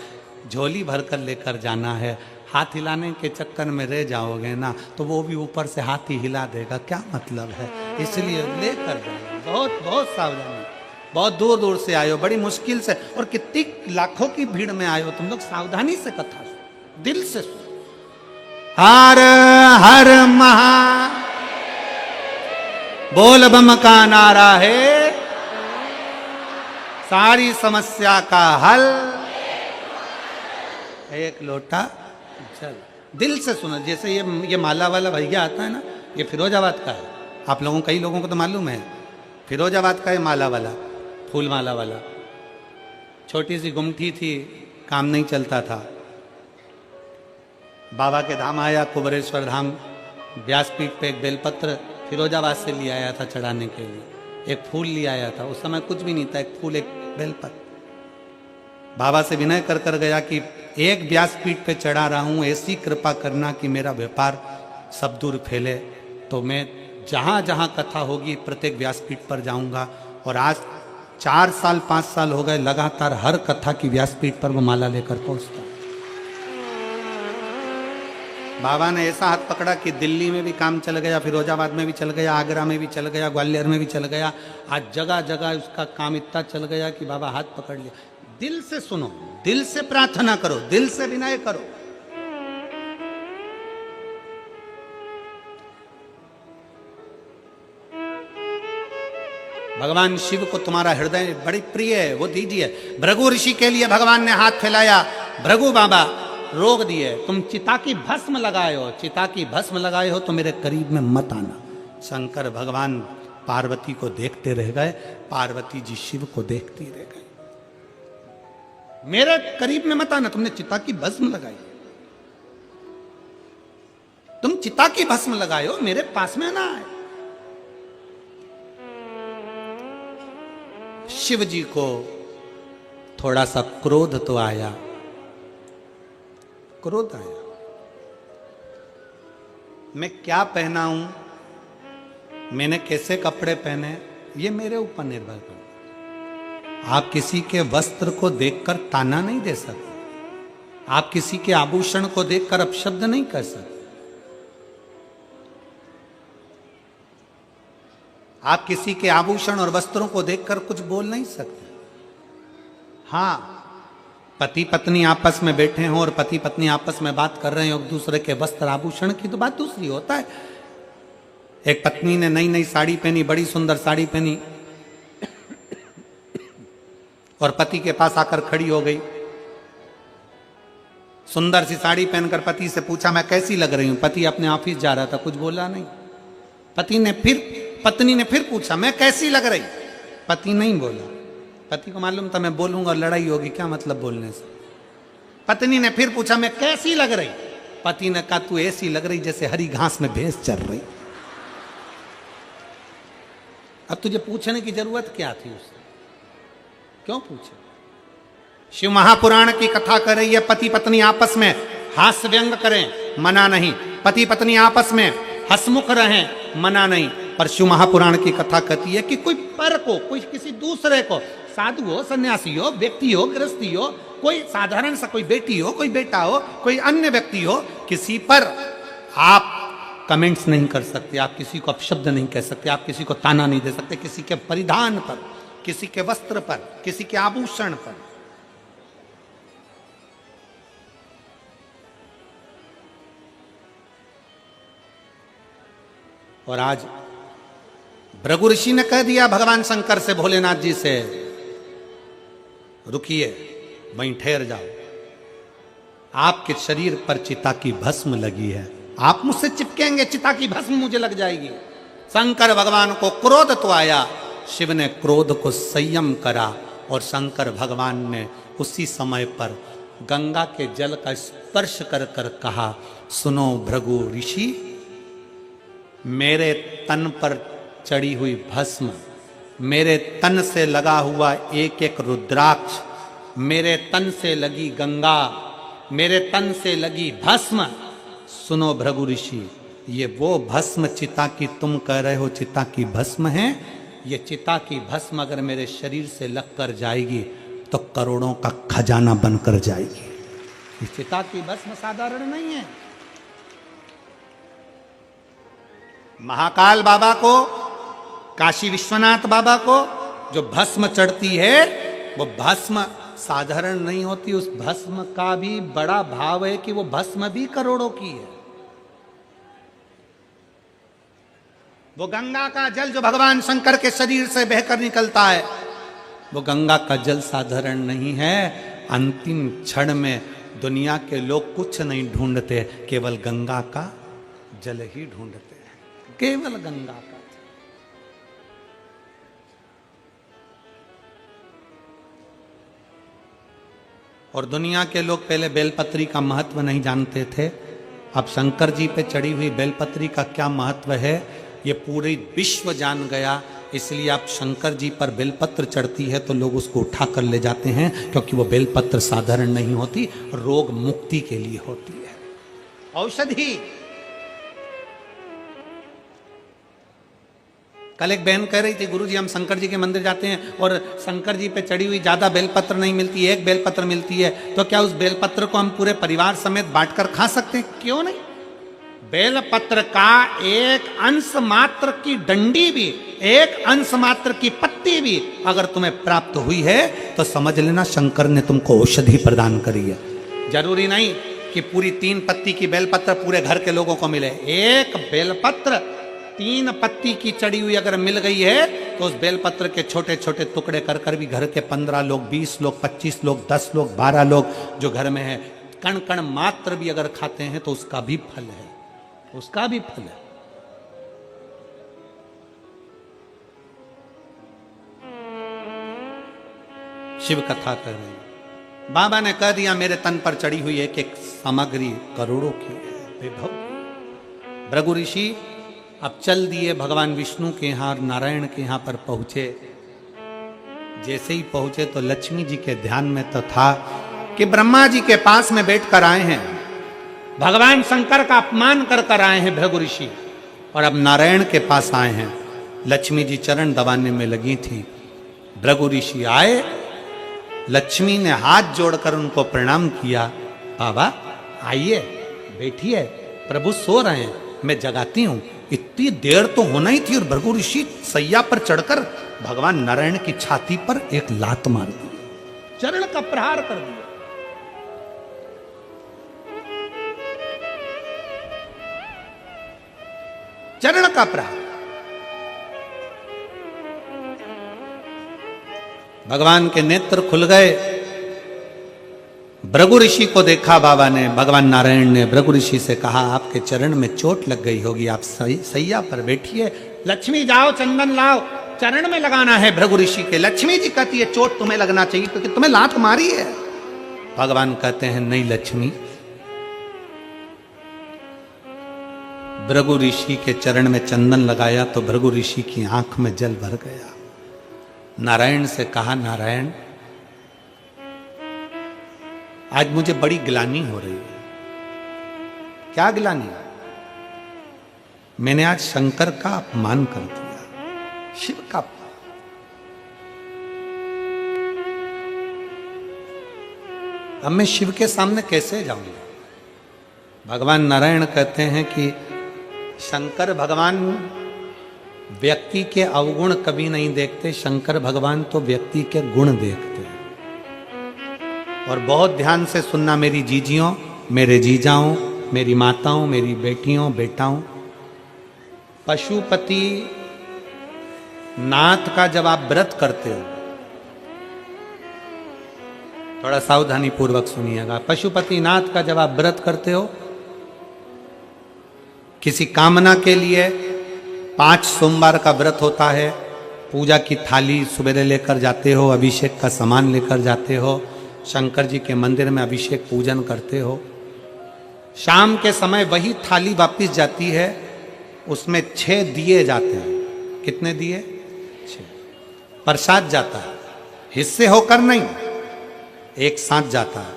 झोली भर कर लेकर जाना है, हाथ हिलाने के चक्कर में रह जाओगे ना तो वो भी ऊपर से हाथ ही हिला देगा, क्या मतलब है? इसलिए लेकर जाओ, बहुत बहुत सावधानी। बहुत दूर दूर से आयो, बड़ी मुश्किल से, और कितनी लाखों की भीड़ में आयो, तुम लोग सावधानी से कथा सुनो, दिल से सुनो। हर हर महा बोल बम का नारा है, सारी समस्या का हल एक लोटा जल। दिल से सुनो। जैसे ये माला वाला भैया आता है ना, ये फिरोजाबाद का है। आप लोगों, कई लोगों को तो मालूम है, फिरोजाबाद का है माला वाला, फूल माला वाला। छोटी सी गुमठी थी, काम नहीं चलता था। बाबा के धाम आया, कुबरेश्वर धाम, व्यासपीठ पे एक बेलपत्र फिरोजाबाद से ले आया था चढ़ाने के लिए। एक फूल ले आया था, उस समय कुछ भी नहीं था, एक फूल, एक बेलपत्र। बाबा से विनय कर कर गया कि एक व्यासपीठ पे चढ़ा रहा हूं, ऐसी कृपा करना कि मेरा व्यापार सब दूर फैले। तो मैं जहां जहां कथा होगी प्रत्येक व्यासपीठ पर जाऊंगा। और आज 4 साल 5 साल हो गए लगातार हर कथा की व्यासपीठ पर वो माला लेकर पहुंचता। बाबा ने ऐसा हाथ पकड़ा कि दिल्ली में भी काम चल गया, फिरोजाबाद में भी चल गया, आगरा में भी चल गया, ग्वालियर में भी चल गया। आज जगह जगह उसका काम इतना चल गया कि बाबा हाथ पकड़ लिया। दिल से सुनो, दिल से प्रार्थना करो, दिल से विनय करो। भगवान शिव को तुम्हारा हृदय बड़ी प्रिय है, वो दीजिए। भृगु ऋषि के लिए भगवान ने हाथ फैलाया, भृगु बाबा रोक दिए। तुम चिता की भस्म लगाए हो, चिता की भस्म लगाए हो तो मेरे करीब में मत आना। शंकर भगवान पार्वती को देखते रह गए, पार्वती जी शिव को देखती रह गई। मेरे करीब में मत आना, तुमने चिता की भस्म लगाई, तुम चिता की भस्म लगाए हो, मेरे पास में ना आए। शिव जी को थोड़ा सा क्रोध तो आया, क्रोध आया। मैं क्या पहना हूं, मैंने कैसे कपड़े पहने, ये मेरे ऊपर निर्भर करता। आप किसी के वस्त्र को देखकर ताना नहीं दे सकते, आप किसी के आभूषण को देखकर अपशब्द नहीं कर सकते, आप किसी के आभूषण और वस्त्रों को देखकर कुछ बोल नहीं सकते। हां, पति पत्नी आपस में बैठे हों और पति पत्नी आपस में बात कर रहे हो एक दूसरे के वस्त्र आभूषण की, तो बात दूसरी होता है। एक पत्नी ने नई नई साड़ी पहनी, बड़ी सुंदर साड़ी पहनी, और पति के पास आकर खड़ी हो गई। सुंदर सी साड़ी पहनकर पति से पूछा मैं कैसी लग रही हूं। पति अपने ऑफिस जा रहा था, कुछ बोला नहीं। पत्नी ने फिर पूछा मैं कैसी लग रही, पति नहीं बोला। पति को मालूम था मैं बोलूंगा और लड़ाई होगी, क्या मतलब बोलने से। पत्नी ने फिर पूछा मैं कैसी लग रही, पति ने कहा तू ऐसी लग रही जैसे हरी घास में भैंस चल रही। अब तुझे पूछने की जरूरत क्या थी उससे, क्यों पूछे? शिव महापुराण की कथा कर रही है, पति पत्नी आपस में हास्य व्यंग करें, मना नहीं। पति पत्नी आपस में हसमुख रहें, मना नहीं। पर शिव महापुराण की कथा कहती है कि कोई पर को, कोई किसी दूसरे को, साधु हो, सन्यासी हो, व्यक्ति हो, गृहस्थी हो, कोई साधारण सा कोई बेटी हो, कोई बेटा हो, कोई अन्य व्यक्ति हो, किसी पर आप कमेंट्स नहीं कर सकते, आप किसी को अपशब्द नहीं कह सकते, आप किसी को ताना नहीं दे सकते, किसी के परिधान पर, किसी के वस्त्र पर, किसी के आभूषण पर। और आज भृगु ऋषि ने कह दिया भगवान शंकर से, भोलेनाथ जी से, रुकिए, वहीं ठहर जाओ, आपके शरीर पर चिता की भस्म लगी है, आप मुझसे चिपकेंगे, चिता की भस्म मुझे लग जाएगी। शंकर भगवान को क्रोध तो आया, शिव ने क्रोध को संयम करा और शंकर भगवान ने उसी समय पर गंगा के जल का स्पर्श कर कर कहा, सुनो भृगु ऋषि, मेरे तन पर चढ़ी हुई भस्म, मेरे तन से लगा हुआ एक एक रुद्राक्ष, मेरे तन से लगी गंगा, मेरे तन से लगी भस्म, सुनो भृगु ऋषि, ये वो भस्म चिता की तुम कह रहे हो चिता की भस्म है, ये चिता की भस्म अगर मेरे शरीर से लग कर जाएगी तो करोड़ों का खजाना बनकर जाएगी। ये चिता की भस्म साधारण नहीं है। महाकाल बाबा को, काशी विश्वनाथ बाबा को जो भस्म चढ़ती है वो भस्म साधारण नहीं होती, उस भस्म का भी बड़ा भाव है कि वो भस्म भी करोड़ों की है। वो गंगा का जल जो भगवान शंकर के शरीर से बहकर निकलता है, वो गंगा का जल साधारण नहीं है। अंतिम क्षण में दुनिया के लोग कुछ नहीं ढूंढते, केवल गंगा का जल ही ढूंढते हैं, केवल गंगा का। और दुनिया के लोग पहले बेलपत्री का महत्व नहीं जानते थे, अब शंकर जी पे चढ़ी हुई बेलपत्री का क्या महत्व है ये पूरी विश्व जान गया। इसलिए आप शंकर जी पर बेलपत्र चढ़ती है तो लोग उसको उठा कर ले जाते हैं, क्योंकि वो बेलपत्र साधारण नहीं होती, रोग मुक्ति के लिए होती है, औषधि। कल एक बहन कह रही थी, गुरुजी हम शंकर जी के मंदिर जाते हैं और शंकर जी पे चढ़ी हुई ज्यादा बेलपत्र नहीं मिलती, एक बेलपत्र मिलती है, तो क्या उस बेलपत्र को हम पूरे परिवार समेत बांटकर खा सकते हैं? क्यों नहीं? बेलपत्र का एक अंश मात्र की डंडी भी, एक अंश मात्र की पत्ती भी अगर तुम्हें प्राप्त हुई है तो समझ लेना शंकर ने तुमको औषधि प्रदान करी है। जरूरी नहीं कि पूरी 3 पत्ती की बेलपत्र पूरे घर के लोगों को मिले, एक बेलपत्र 3 पत्ती की चढ़ी हुई अगर मिल गई है तो उस बेलपत्र के छोटे छोटे टुकड़े कर कर भी घर के 15 लोग, 20 लोग, 25 लोग, 10 लोग, 12 लोग जो घर में है, कण कण मात्र भी अगर खाते हैं तो उसका भी फल है, उसका भी फल है। शिव कथा कर रही, बाबा ने कह दिया मेरे तन पर चढ़ी हुई एक एक सामग्री करोड़ों की है, विभव। भृगु ऋषि अब चल दिए भगवान विष्णु के यहाँ, नारायण के यहाँ पर पहुंचे। जैसे ही पहुंचे तो लक्ष्मी जी के ध्यान में तो था कि ब्रह्मा जी के पास में बैठकर आए हैं, भगवान शंकर का अपमान कर कर आए हैं भृगु ऋषि, और अब नारायण के पास आए हैं। लक्ष्मी जी चरण दबाने में लगी थी, भृगु ऋषि आए, लक्ष्मी ने हाथ जोड़कर उनको प्रणाम किया, बाबा आइए बैठिए, प्रभु सो रहे हैं, मैं जगाती हूं। इतनी देर तो होना ही थी और भृगु ऋषि सैया पर चढ़कर भगवान नारायण की छाती पर एक लात मार दी, चरण का प्रहार कर दिया। चरण का प्रहार। भगवान के नेत्र खुल गए, भृगु ऋषि को देखा बाबा ने, भगवान नारायण ने भृगु ऋषि से कहा आपके चरण में चोट लग गई होगी, आप सैया पर बैठिए, लक्ष्मी जाओ चंदन लाओ, चरण में लगाना है भृगु ऋषि के। लक्ष्मी जी कहती है चोट तुम्हें लगना चाहिए क्योंकि तुम्हें लात मारी है। भगवान कहते हैं नहीं लक्ष्मी, भृगु ऋषि के चरण में चंदन लगाया तो भृगु ऋषि की आंख में जल भर गया। नारायण से कहा नारायण आज मुझे बड़ी ग्लानि हो रही है। क्या ग्लानि? मैंने आज शंकर का अपमान कर दिया, शिव का। अब मैं शिव के सामने कैसे जाऊंगा? भगवान नारायण कहते हैं कि शंकर भगवान व्यक्ति के अवगुण कभी नहीं देखते, शंकर भगवान तो व्यक्ति के गुण देखते हैं। और बहुत ध्यान से सुनना मेरी जीजियों, मेरे जीजाओं, मेरी माताओं, मेरी बेटियों, बेटाओं, पशुपति नाथ का जब आप व्रत करते हो थोड़ा सावधानी पूर्वक सुनिएगा। पशुपतिनाथ का जब आप व्रत करते हो किसी कामना के लिए, 5 सोमवार का व्रत होता है, पूजा की थाली सवेरे लेकर जाते हो, अभिषेक का सामान लेकर जाते हो, शंकर जी के मंदिर में अभिषेक पूजन करते हो, शाम के समय वही थाली वापिस जाती है, उसमें 6 दिए जाते हैं। कितने दिए? 6। प्रसाद जाता है, हिस्से होकर नहीं, एक साथ जाता है।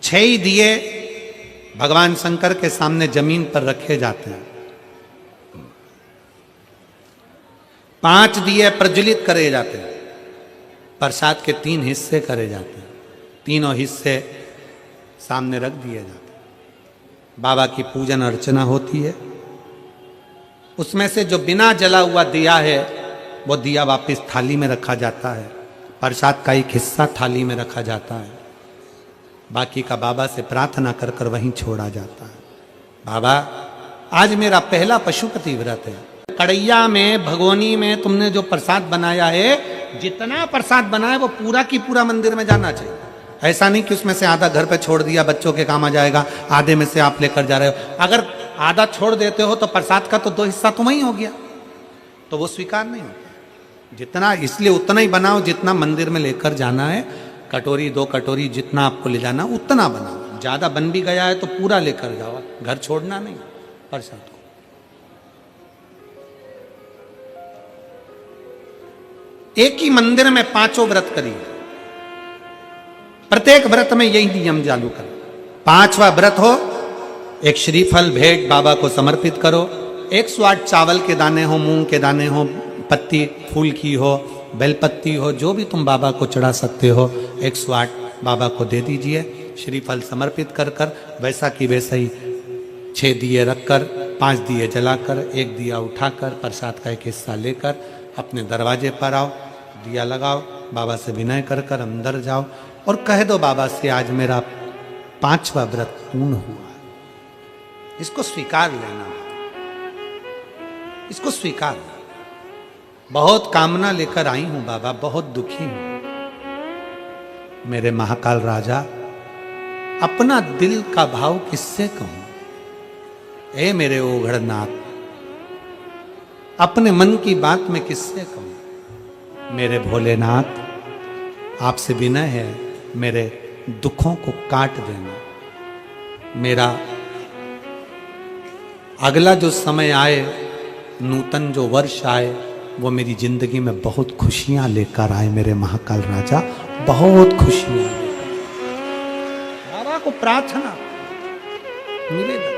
6 ही दिए भगवान शंकर के सामने जमीन पर रखे जाते हैं। 5 दिए प्रज्वलित करे जाते हैं। प्रसाद के 3 हिस्से करे जाते हैं, तीनों हिस्से सामने रख दिए जाते हैं। बाबा की पूजन अर्चना होती है। उसमें से जो बिना जला हुआ दिया है वो दिया वापस थाली में रखा जाता है। प्रसाद का एक हिस्सा थाली में रखा जाता है, बाकी का बाबा से प्रार्थना कर कर वहीं छोड़ा जाता है। बाबा आज मेरा पहला पशुपति व्रत है। कड़ैया में, भगोनी में तुमने जो प्रसाद बनाया है, जितना प्रसाद बनाया वो पूरा की पूरा मंदिर में जाना चाहिए। ऐसा नहीं कि उसमें से आधा घर पे छोड़ दिया, बच्चों के काम आ जाएगा, आधे में से आप लेकर जा रहे हो। अगर आधा छोड़ देते हो तो प्रसाद का तो 2 हिस्सा तुम ही हो गया, तो वो स्वीकार नहीं होता। जितना, इसलिए उतना ही बनाओ जितना मंदिर में लेकर जाना है। कटोरी 2 कटोरी जितना आपको ले जाना उतना बनाओ। ज्यादा बन भी गया है तो पूरा लेकर जाओ, घर छोड़ना नहीं प्रसाद को। एक ही मंदिर में 5 व्रत करिए, प्रत्येक व्रत में यही नियम चालू करो। 5वां व्रत हो, एक श्रीफल भेंट बाबा को समर्पित करो। 108 चावल के दाने हो, मूंग के दाने हो, पत्ती फूल की हो, बेलपत्ती हो, जो भी तुम बाबा को चढ़ा सकते हो, 108 बाबा को दे दीजिए। श्रीफल समर्पित कर कर वैसा की वैसा ही 6 दिए रखकर, 5 दिए जलाकर, 1 दिया उठाकर, प्रसाद का एक हिस्सा लेकर अपने दरवाजे पर आओ, दिया लगाओ, बाबा से विनय कर कर अंदर जाओ और कह दो बाबा से आज मेरा 5वां व्रत पूर्ण हुआ है। इसको स्वीकार लेना, इसको स्वीकार। बहुत कामना लेकर आई हूं बाबा, बहुत दुखी हूं। मेरे महाकाल राजा, अपना दिल का भाव किससे कहूं? ए मेरे ओघड़नाथ, अपने मन की बात मैं किससे कहूं? मेरे भोलेनाथ, आपसे विनय है, मेरे दुखों को काट देना। मेरा अगला जो समय आए, नूतन जो वर्ष आए, वो मेरी जिंदगी में बहुत खुशियां लेकर आए। मेरे महाकाल राजा, बहुत खुशियां। बाबा को प्रार्थना मिलेगा।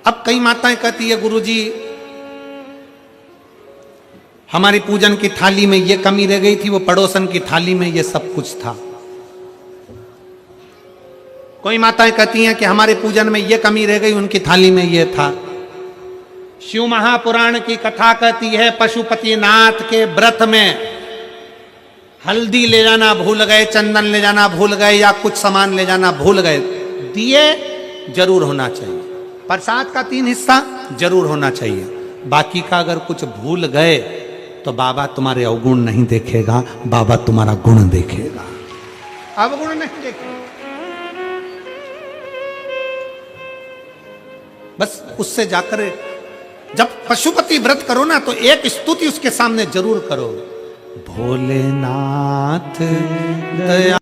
अब कई माताएं कहती है गुरुजी हमारी पूजन की थाली में ये कमी रह गई थी, वो पड़ोसन की थाली में ये सब कुछ था। कोई माताएं कहती हैं कि हमारे पूजन में ये कमी रह गई, उनकी थाली में ये था। शिव महापुराण की कथा कहती है पशुपतिनाथ के व्रत में हल्दी ले जाना भूल गए, चंदन ले जाना भूल गए, या कुछ सामान ले जाना भूल गए, दिए जरूर होना चाहिए। प्रसाद का 3 हिस्सा जरूर होना चाहिए। बाकी का अगर कुछ भूल गए तो बाबा तुम्हारे अवगुण नहीं देखेगा, बाबा तुम्हारा गुण देखेगा, अवगुण नहीं देखेगा। बस उससे जाकर जब पशुपति व्रत करो ना तो एक स्तुति उसके सामने जरूर करो, भोलेनाथ दया